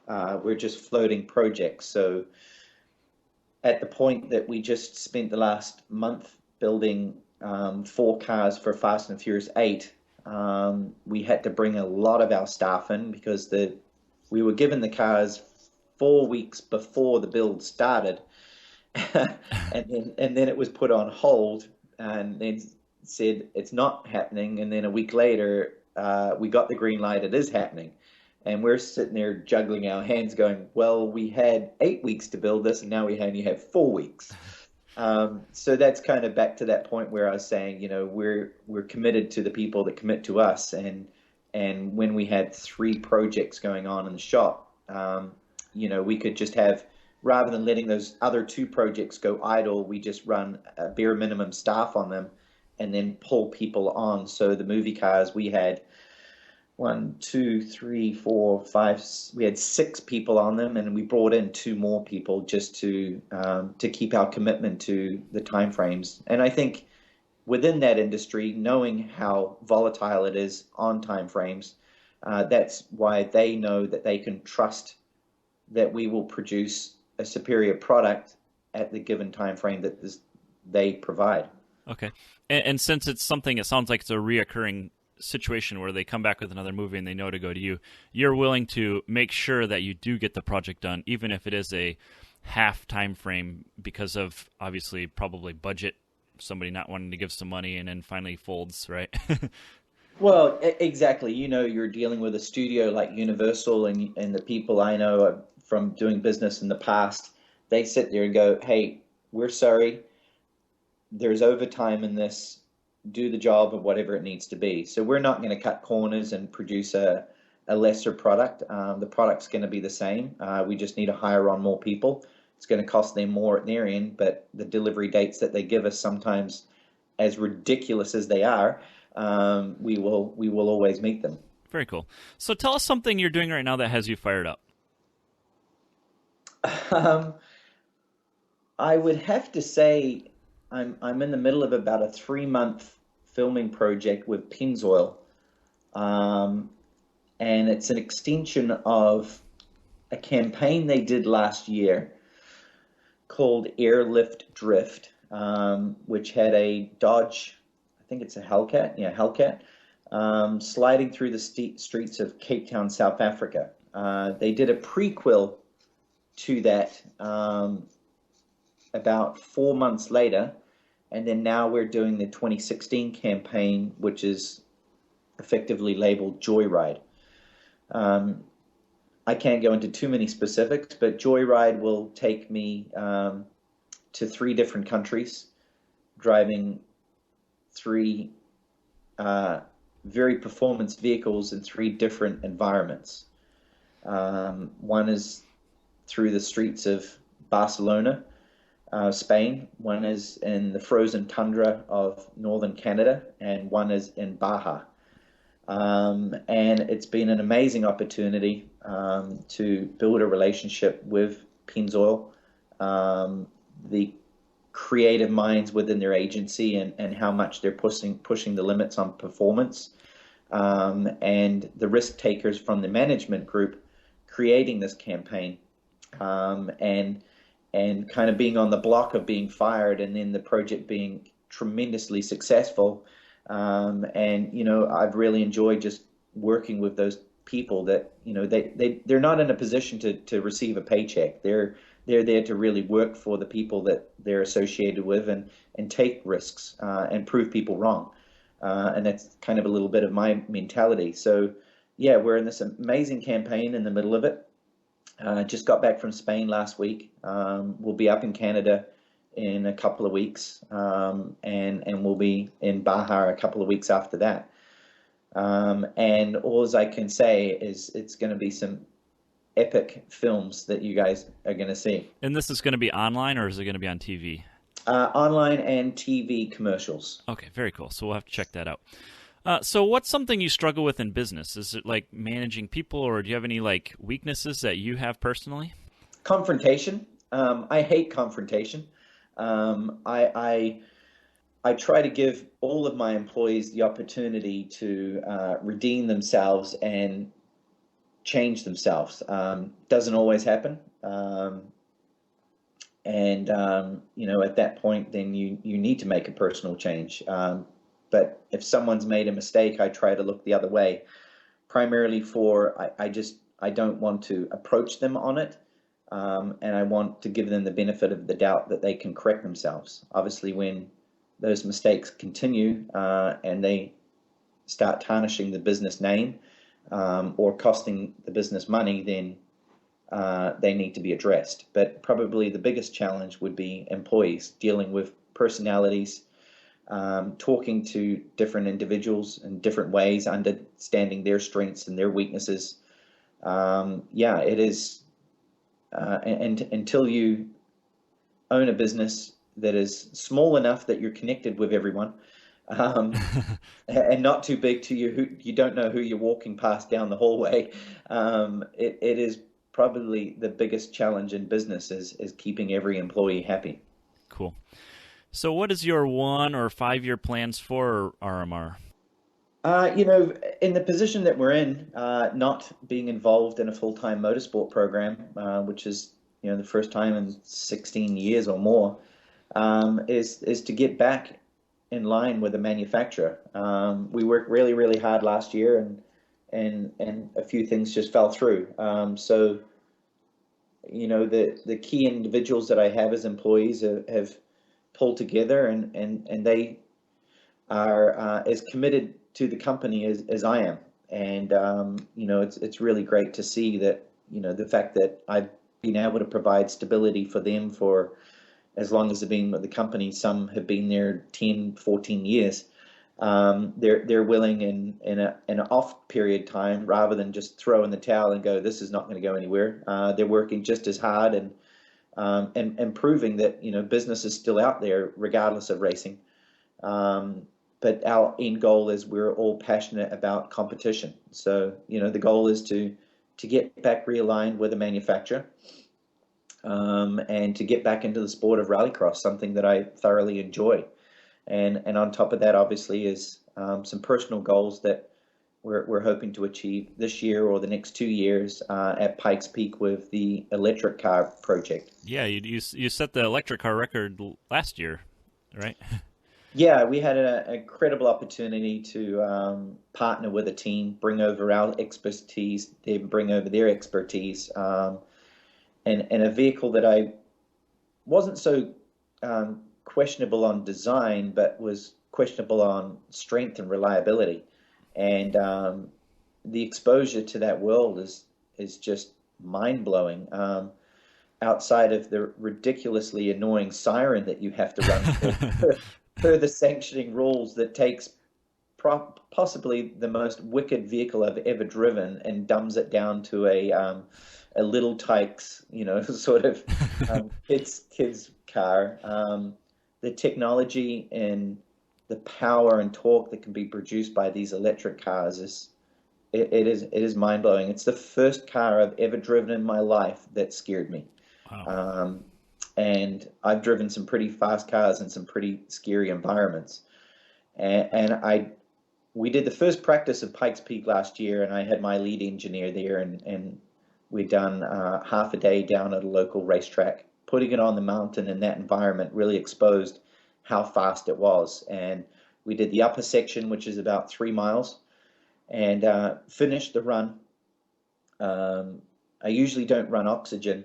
We're just floating projects. So at the point that we just spent the last month building 4 cars for Fast and Furious 8, we had to bring a lot of our staff in because we were given the cars 4 weeks before the build started, and then it was put on hold, and then said it's not happening, and then a week later we got the green light, it is happening. And we're sitting there juggling our hands going, well, we had 8 weeks to build this and now we only have 4 weeks. So that's kind of back to that point where I was saying, we're committed to the people that commit to us. And when we had 3 projects going on in the shop, we could just have, rather than letting those other 2 projects go idle, we just run a bare minimum staff on them and then pull people on. So the movie cars, we had 1, 2, 3, 4, 5. We had 6 people on them, and we brought in 2 more people just to keep our commitment to the timeframes. And I think within that industry, knowing how volatile it is on timeframes, that's why they know that they can trust that we will produce a superior product at the given timeframe that they provide. Okay, and since it's something, it sounds like it's a reoccurring situation where they come back with another movie and they know to go to you, you're willing to make sure that you do get the project done, even if it is a half time frame because of obviously probably budget, somebody not wanting to give some money and then finally folds, right? Well, exactly. You're dealing with a studio like Universal, and the people I know from doing business in the past, they sit there and go, hey, we're sorry, there's overtime in this, do the job of whatever it needs to be. So we're not going to cut corners and produce a lesser product. The product's going to be the same. We just need to hire on more people. It's going to cost them more at their end, but the delivery dates that they give us, sometimes as ridiculous as they are, we will always meet them. Very cool. So tell us something you're doing right now that has you fired up. I would have to say I'm in the middle of about a 3-month filming project with Pennzoil, and it's an extension of a campaign they did last year called Airlift Drift, which had a Dodge, I think it's a Hellcat, sliding through the streets of Cape Town, South Africa. They did a prequel to that about 4 months later, and then now we're doing the 2016 campaign, which is effectively labeled Joyride. I can't go into too many specifics, but Joyride will take me to 3 different countries, driving 3 very performance vehicles in 3 different environments. One is through the streets of Barcelona, Spain. One is in the frozen tundra of northern Canada, and one is in Baja. And it's been an amazing opportunity to build a relationship with Pennzoil, the creative minds within their agency, and how much they're pushing the limits on performance, and the risk takers from the management group creating this campaign, and kind of being on the block of being fired, and then the project being tremendously successful. And I've really enjoyed just working with those people that they're not in a position to receive a paycheck. They're there to really work for the people that they're associated with, and take risks and prove people wrong. And that's kind of a little bit of my mentality. So yeah, we're in this amazing campaign in the middle of it. Just got back from Spain last week. We'll be up in Canada in a couple of weeks, and we'll be in Baja a couple of weeks after that. And all I can say is it's going to be some epic films that you guys are going to see. And this is going to be online, or is it going to be on TV? Online and TV commercials. Okay, very cool. So we'll have to check that out. So what's something you struggle with in business? Is it like managing people, or do you have any like weaknesses that you have personally? Confrontation. I hate confrontation. I try to give all of my employees the opportunity to redeem themselves and change themselves. Doesn't always happen. At that point, then you need to make a personal change. But if someone's made a mistake, I try to look the other way, primarily I don't want to approach them on it. And I want to give them the benefit of the doubt that they can correct themselves. Obviously, when those mistakes continue and they start tarnishing the business name or costing the business money, then they need to be addressed. But probably the biggest challenge would be employees dealing with personalities, talking to different individuals in different ways, understanding their strengths and their weaknesses. It is. And until you own a business that is small enough that you're connected with everyone, and not too big to you don't know who you're walking past down the hallway, it is probably the biggest challenge in business is keeping every employee happy. Cool. So what is your 1 or 5 year plans for RMR? In the position that we're in, not being involved in a full-time motorsport program, which is, the first time in 16 years or more, is to get back in line with the manufacturer. We worked really, really hard last year, and a few things just fell through. So the key individuals that I have as employees have pulled together, and they are as committed to the company as I am. And it's really great to see that the fact that I've been able to provide stability for them for as long as they've been with the company. Some have been there 10, 14 years. They're willing in an off period time, rather than just throw in the towel and go, this is not going to go anywhere. They're working just as hard and proving that business is still out there regardless of racing. But our end goal is we're all passionate about competition. So the goal is to get back realigned with the manufacturer, and to get back into the sport of rallycross, something that I thoroughly enjoy. And on top of that, obviously, is some personal goals that we're hoping to achieve this year or the next 2 years at Pikes Peak with the electric car project. Yeah, you set the electric car record last year, right? Yeah, we had an incredible opportunity to partner with a team, bring over our expertise, they bring over their expertise, and a vehicle that I wasn't so questionable on design, but was questionable on strength and reliability. And the exposure to that world is just mind-blowing. Outside of the ridiculously annoying siren that you have to run per the sanctioning rules, that takes possibly the most wicked vehicle I've ever driven and dumbs it down to a little tykes, sort of kids car. The technology and the power and torque that can be produced by these electric cars is mind blowing. It's the first car I've ever driven in my life that scared me. Wow. And I've driven some pretty fast cars in some pretty scary environments. And we did the first practice of Pikes Peak last year, and I had my lead engineer there, and we'd done half a day down at a local racetrack. Putting it on the mountain in that environment really exposed how fast it was. And we did the upper section, which is about 3 miles, and finished the run. I usually don't run oxygen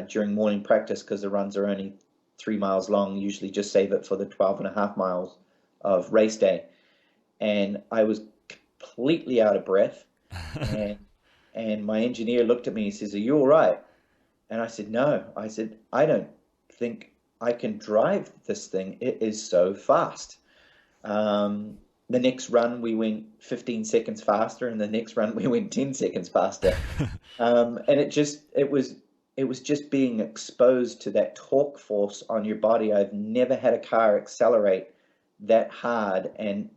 during morning practice because the runs are only 3 miles long. Usually just save it for the 12.5 miles of race day. And I was completely out of breath. And my engineer looked at me and says, "Are you all right?" And I said, "No." I said, "I don't think I can drive this thing. It is so fast." The next run we went 15 seconds faster, and the next run we went 10 seconds faster. And it was just being exposed to that torque force on your body. I've never had a car accelerate that hard, and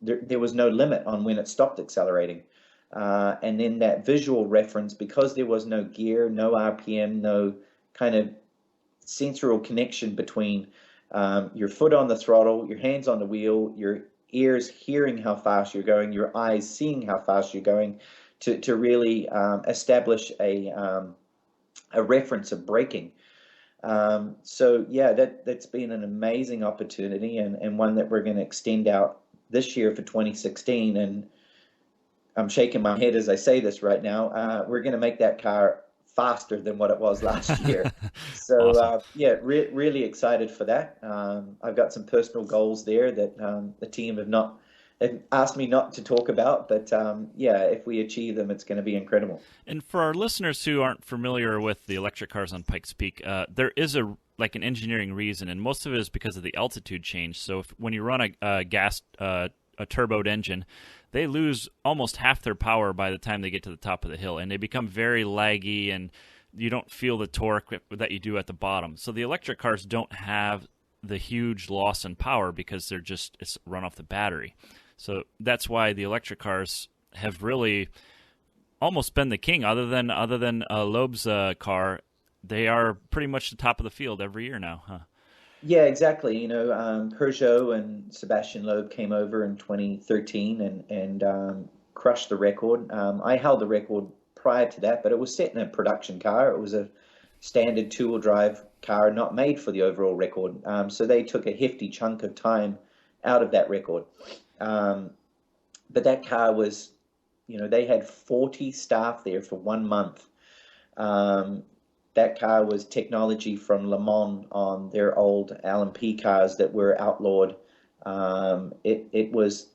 there was no limit on when it stopped accelerating. And then that visual reference, because there was no gear, no RPM, no kind of sensorial connection between your foot on the throttle, your hands on the wheel, your ears hearing how fast you're going, your eyes seeing how fast you're going, to really establish a reference of braking. So yeah, that's been an amazing opportunity, and one that we're going to extend out this year for 2016. And I'm shaking my head as I say this right now. We're going to make that car faster than what it was last year. So Awesome. yeah, really excited for that. I've got some personal goals there that the team have asked me not to talk about, but yeah, if we achieve them, it's going to be incredible. And for our listeners who aren't familiar with the electric cars on Pikes Peak, there is an engineering reason, and most of it is because of the altitude change. So when you run a turboed engine, they lose almost half their power by the time they get to the top of the hill, and they become very laggy, and you don't feel the torque that you do at the bottom. So the electric cars don't have the huge loss in power because it's run off the battery. So that's why the electric cars have really almost been the king. Other than Loeb's car, they are pretty much the top of the field every year now, huh? Yeah, exactly. Peugeot and Sebastian Loeb came over in 2013 and crushed the record. I held the record prior to that, but it was set in a production car. It was a standard two-wheel drive car, not made for the overall record. So they took a hefty chunk of time out of that record. But that car was, they had 40 staff there for 1 month. That car was technology from Le Mans on their old LMP cars that were outlawed. It was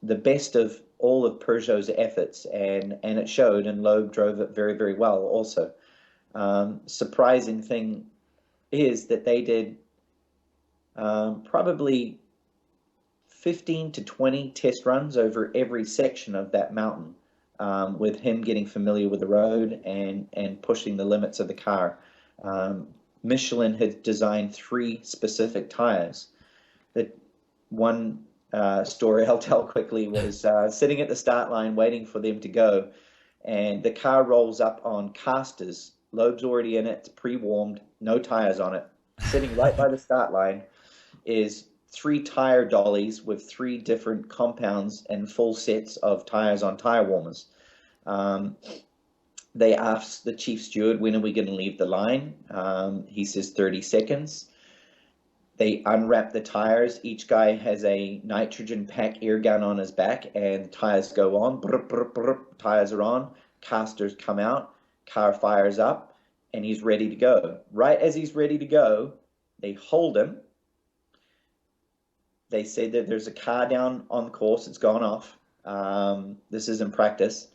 the best of all of Peugeot's efforts, and it showed, and Loeb drove it very, very well also. Surprising thing is that they did probably 15 to 20 test runs over every section of that mountain, with him getting familiar with the road and pushing the limits of the car. Michelin had designed 3 specific tires. That one story I'll tell quickly was sitting at the start line waiting for them to go, and the car rolls up on casters. Loeb's already in it, it's pre-warmed, no tires on it. Sitting right by the start line is 3 tire dollies with 3 different compounds and full sets of tires on tire warmers. They asked the chief steward, when are we going to leave the line? He says 30 seconds. They unwrap the tires. Each guy has a nitrogen pack air gun on his back, and the tires go on. Brr, brr, brr, tires are on. Casters come out. Car fires up, and he's ready to go. Right as he's ready to go, they hold him. They say that there's a car down on the course. It's gone off. This is in practice,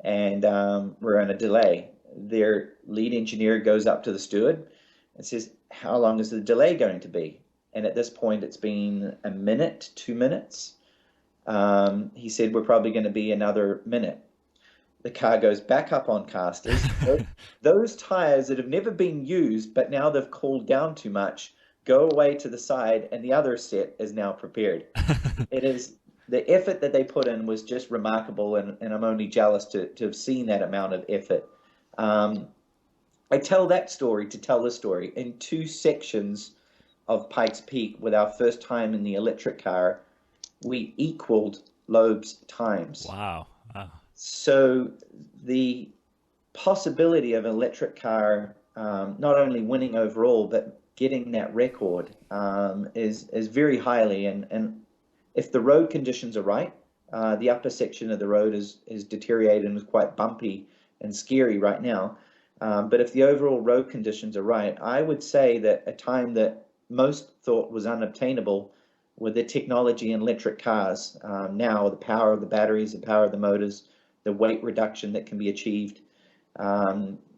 and we're on a delay. Their lead engineer goes up to the steward and says, how long is the delay going to be? And at this point, it's been a minute, 2 minutes. He said, we're probably going to be another minute. The car goes back up on casters. Those tires that have never been used, but now they've cooled down too much, go away to the side, and the other set is now prepared. It is, the effort that they put in was just remarkable, and I'm only jealous to have seen that amount of effort. I tell that story to tell this story. In 2 sections of Pikes Peak, with our first time in the electric car, we equaled Loeb's times. Wow. So the possibility of an electric car not only winning overall, but getting that record is very highly. And if the road conditions are right, the upper section of the road is deteriorated and is quite bumpy and scary right now. But if the overall road conditions are right, I would say that a time that most thought was unobtainable with the technology in electric cars, now the power of the batteries, the power of the motors, the weight reduction that can be achieved,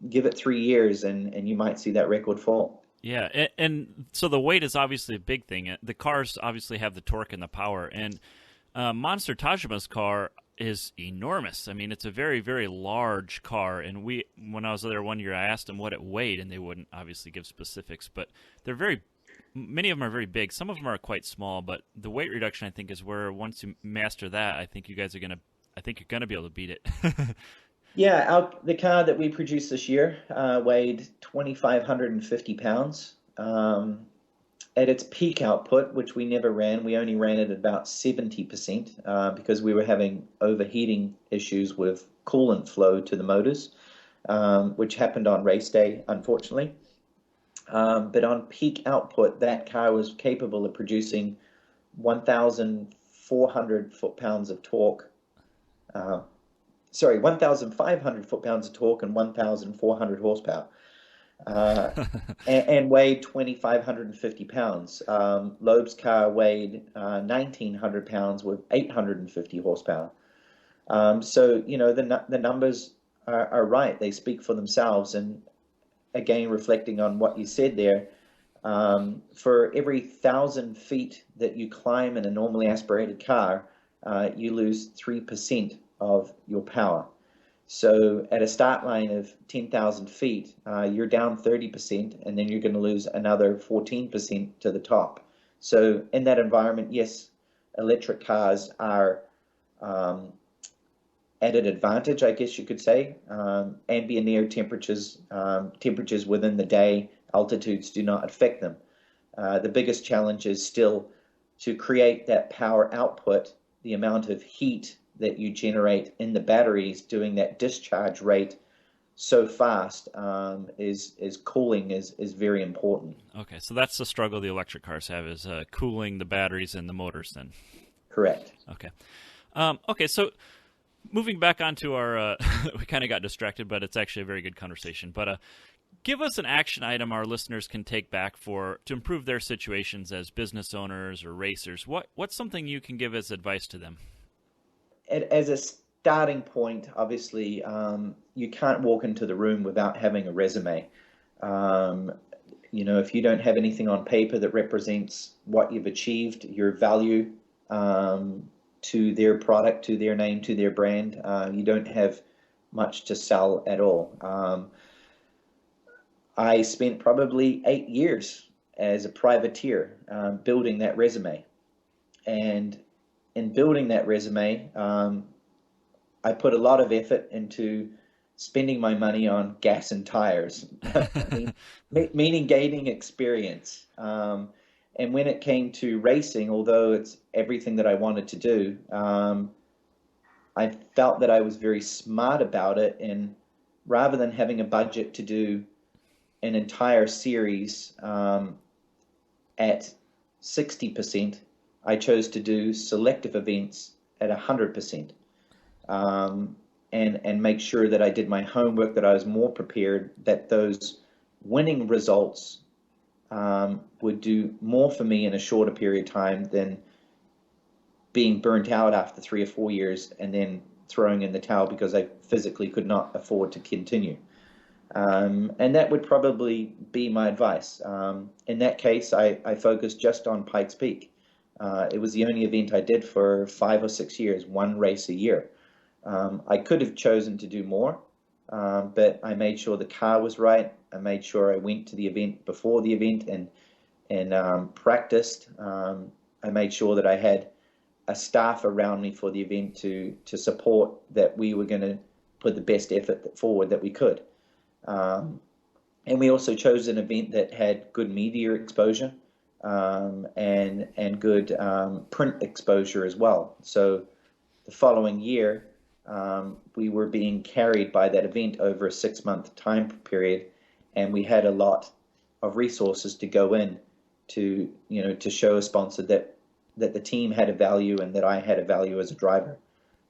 give it 3 years and you might see that record fall. Yeah, and so the weight is obviously a big thing. The cars obviously have the torque and the power, and Monster Tajima's car is enormous. I mean, it's a very, very large car, and when I was there one year, I asked them what it weighed, and they wouldn't obviously give specifics, but many of them are very big. Some of them are quite small, but the weight reduction, I think, is where once you master that, I think you're going to be able to beat it. Yeah, the car that we produced this year weighed 2,550 pounds. at its peak output, which we never ran, we only ran it at about 70% because we were having overheating issues with coolant flow to the motors, which happened on race day, unfortunately. But on peak output, that car was capable of producing 1,400 foot-pounds of torque. 1,500 foot-pounds of torque and 1,400 horsepower. And weighed 2,550 pounds. Loeb's car weighed 1,900 pounds with 850 horsepower. So, the numbers are right. They speak for themselves. And again, reflecting on what you said there, for every 1,000 feet that you climb in a normally aspirated car, you lose 3% of your power. So at a start line of 10,000 feet, you're down 30%, and then you're going to lose another 14% to the top. So in that environment, yes, electric cars are at an advantage, I guess you could say. Ambient air temperatures, temperatures within the day, altitudes do not affect them. The biggest challenge is still to create that power output, the amount of heat that you generate in the batteries doing that discharge rate so fast is cooling is very important. Okay, so that's the struggle the electric cars have, is cooling the batteries and the motors then. Correct. Okay. Okay, so moving back onto our, we kind of got distracted, but it's actually a very good conversation. But give us an action item our listeners can take back to improve their situations as business owners or racers. What's something you can give as advice to them? As a starting point, obviously, you can't walk into the room without having a resume. If you don't have anything on paper that represents what you've achieved, your value to their product, to their name, to their brand, you don't have much to sell at all. I spent probably 8 years as a privateer building that resume. And in building that resume, I put a lot of effort into spending my money on gas and tires, meaning gaining experience. And when it came to racing, although it's everything that I wanted to do, I felt that I was very smart about it. And rather than having a budget to do an entire series at 60%, I chose to do selective events at 100%, and make sure that I did my homework, that I was more prepared, that those winning results would do more for me in a shorter period of time than being burnt out after 3 or 4 years and then throwing in the towel because I physically could not afford to continue. And that would probably be my advice. In that case, I focused just on Pikes Peak. It was the only event I did for 5 or 6 years, one race a year. I could have chosen to do more, but I made sure the car was right. I made sure I went to the event before the event and practiced. I made sure that I had a staff around me for the event to support that we were going to put the best effort forward that we could. And we also chose an event that had good media exposure and good print exposure as well. So the following year, we were being carried by that event over a 6-month time period, and we had a lot of resources to go in to show a sponsor that the team had a value and that I had a value as a driver.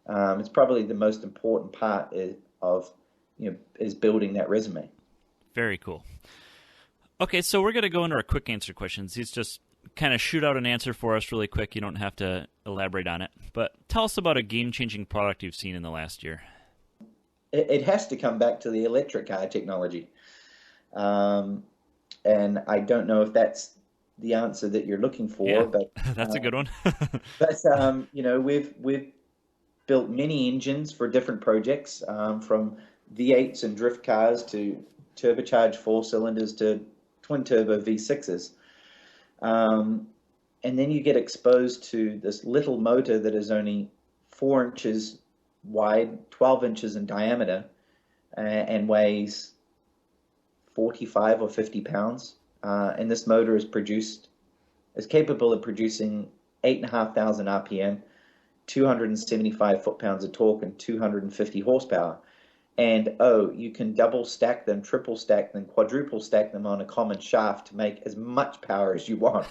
It's probably the most important part is building that resume. Very cool. Okay, so we're going to go into our quick answer questions. These just kind of shoot out an answer for us really quick. You don't have to elaborate on it. But tell us about a game-changing product you've seen in the last year. It has to come back to the electric car technology. And I don't know if that's the answer that you're looking for. Yeah, but that's a good one. But we've built many engines for different projects, from V8s and drift cars to turbocharged 4 cylinders to twin turbo V6s. And then you get exposed to this little motor that is only 4 inches wide, 12 inches in diameter, and weighs 45 or 50 pounds. And this motor is produced is capable of producing 8,500 RPM, 275 foot-pounds of torque, and 250 horsepower. And you can double stack them, triple stack them, quadruple stack them on a common shaft to make as much power as you want.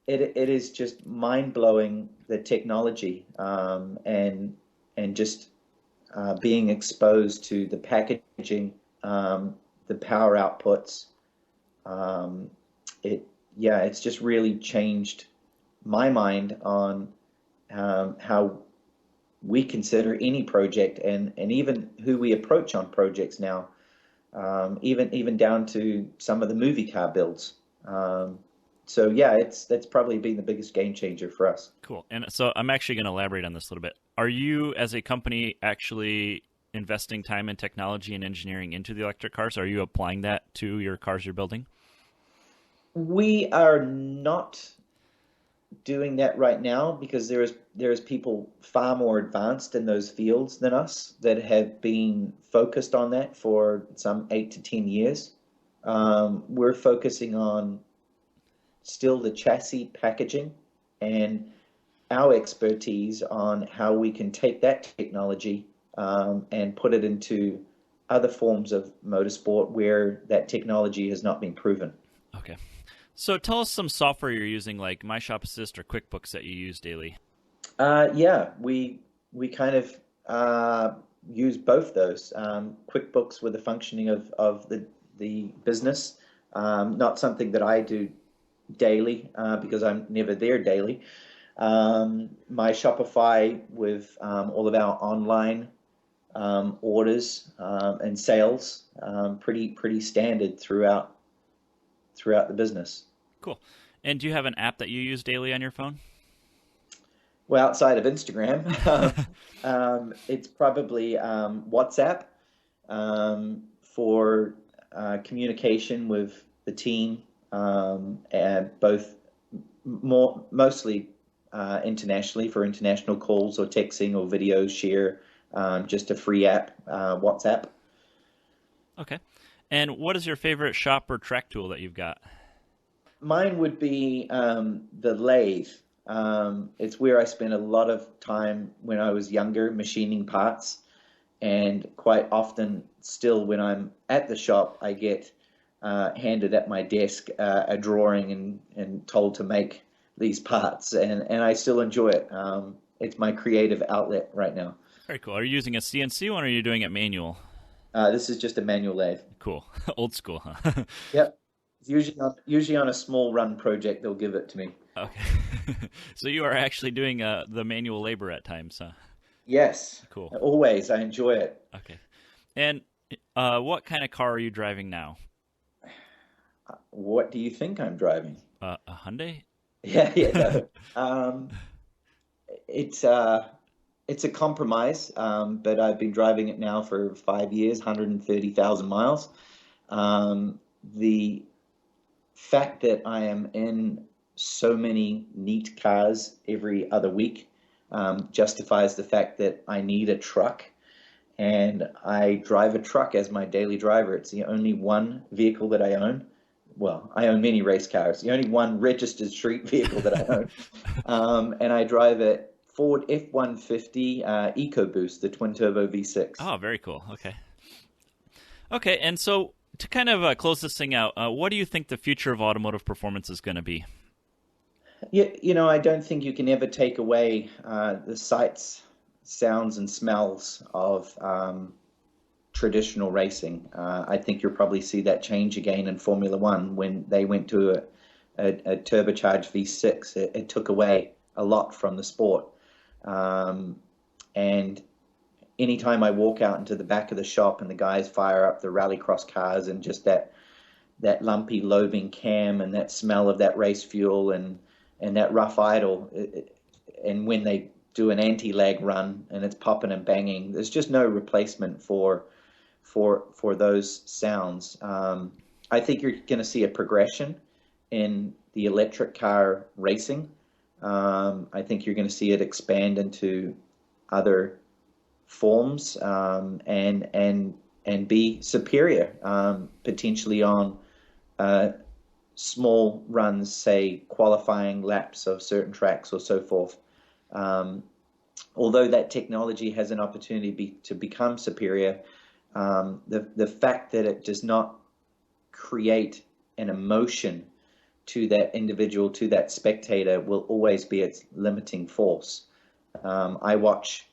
It is just mind-blowing, the technology, and just being exposed to the packaging, the power outputs. It's just really changed my mind on how we consider any project, and even who we approach on projects now, even down to some of the movie car builds. That's probably been the biggest game changer for us. Cool. And so I'm actually going to elaborate on this a little bit. Are you, as a company, actually investing time and technology and engineering into the electric cars? Are you applying that to your cars you're building? We are not doing that right now, because there's people far more advanced in those fields than us that have been focused on that for some 8 to 10 years. We're focusing on still the chassis packaging and our expertise on how we can take that technology and put it into other forms of motorsport where that technology has not been proven. Okay. So tell us some software you're using, like My Shop Assist or QuickBooks, that you use daily. We kind of use both those. QuickBooks with the functioning of the business, not something that I do daily because I'm never there daily. My Shopify with all of our online orders and sales, pretty standard throughout the business. Cool. And do you have an app that you use daily on your phone? Well, outside of Instagram, it's probably WhatsApp for communication with the team, and mostly internationally for international calls or texting or video share, just a free app, WhatsApp. Okay. And what is your favorite shop or track tool that you've got? Mine would be the lathe. It's where I spent a lot of time when I was younger machining parts, and quite often still when I'm at the shop, I get handed at my desk a drawing and told to make these parts, and I still enjoy it. It's my creative outlet right now. Very cool. Are you using a CNC one, or are you doing it manual? This is just a manual lathe. Cool. Old school, huh? Yep. Usually on a small run project, they'll give it to me. Okay. So you are actually doing the manual labor at times, huh? Yes. Cool. Always. I enjoy it. Okay. And what kind of car are you driving now? What do you think I'm driving? A Hyundai? Yeah. No. It's a compromise, but I've been driving it now for 5 years, 130,000 miles. The fact that I am in so many neat cars every other week justifies the fact that I need a truck, and I drive a truck as my daily driver. It's the only one vehicle that I own. Well, I own many race cars. The only one registered street vehicle that I own. And I drive a Ford F-150 EcoBoost, the twin-turbo V6. Oh, very cool. Okay, and so to kind of close this thing out, what do you think the future of automotive performance is going to be? Yeah, I don't think you can ever take away the sights, sounds, and smells of traditional racing. I think you'll probably see that change again in Formula One when they went to a turbocharged V6. It took away a lot from the sport. And anytime I walk out into the back of the shop and the guys fire up the rallycross cars, and just that lumpy lobing cam and that smell of that race fuel and that rough idle, and when they do an anti-lag run and it's popping and banging, there's just no replacement for those sounds. I think you're going to see a progression in the electric car racing. I think you're going to see it expand into other forms, and be superior, potentially on small runs, say qualifying laps of certain tracks or so forth. Although that technology has an opportunity to become superior, the fact that it does not create an emotion to that individual, to that spectator, will always be its limiting force. I watch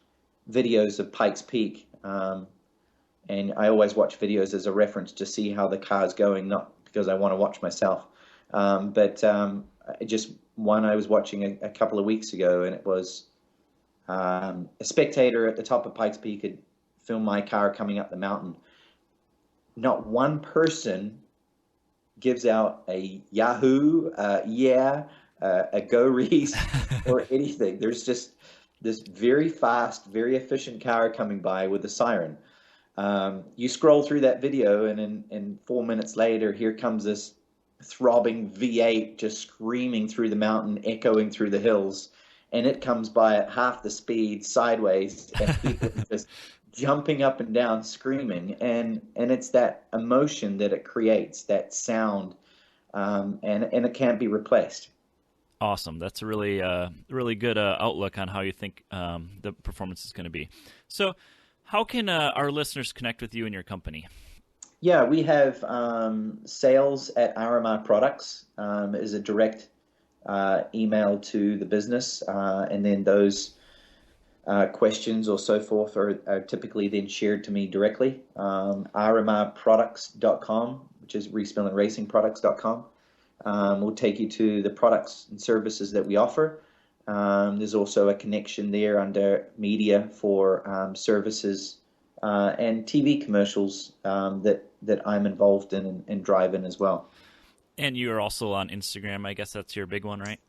videos of Pikes Peak, and I always watch videos as a reference to see how the car's going, not because I want to watch myself. But just one I was watching a couple of weeks ago, and it was a spectator at the top of Pikes Peak had filmed my car coming up the mountain. Not one person gives out a Yahoo, a go Rhys, or anything. There's just this very fast, very efficient car coming by with a siren. You scroll through that video, and in 4 minutes later, here comes this throbbing V8 just screaming through the mountain, echoing through the hills, and it comes by at half the speed sideways, and people just jumping up and down, screaming, and it's that emotion that it creates, that sound, and it can't be replaced. Awesome. That's a really good outlook on how you think the performance is going to be. So how can our listeners connect with you and your company? Yeah, we have sales at RMR Products is a direct email to the business, and then those questions or so forth are typically then shared to me directly. rmrproducts.com, which is rhysmillenracingproducts.com. Will take you to the products and services that we offer. There's also a connection there under media for services and TV commercials that I'm involved in and drive in as well. And you are also on Instagram. I guess that's your big one, right?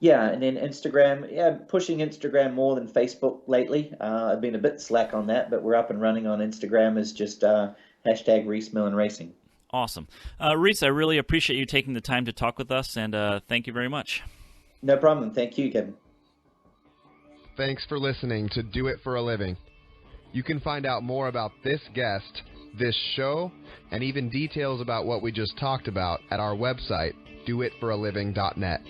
Yeah, and then Instagram, pushing Instagram more than Facebook lately. I've been a bit slack on that, but we're up and running on Instagram as just hashtag Rhys Millen Racing. Awesome. Rhys, I really appreciate you taking the time to talk with us, and thank you very much. No problem. Thank you, Kevin. Thanks for listening to Do It for a Living. You can find out more about this guest, this show, and even details about what we just talked about at our website, doitforaliving.net.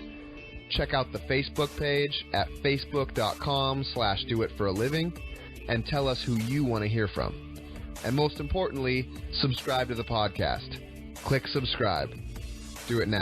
Check out the Facebook page at facebook.com/doitforaliving and tell us who you want to hear from. And most importantly, subscribe to the podcast. Click subscribe. Do it now.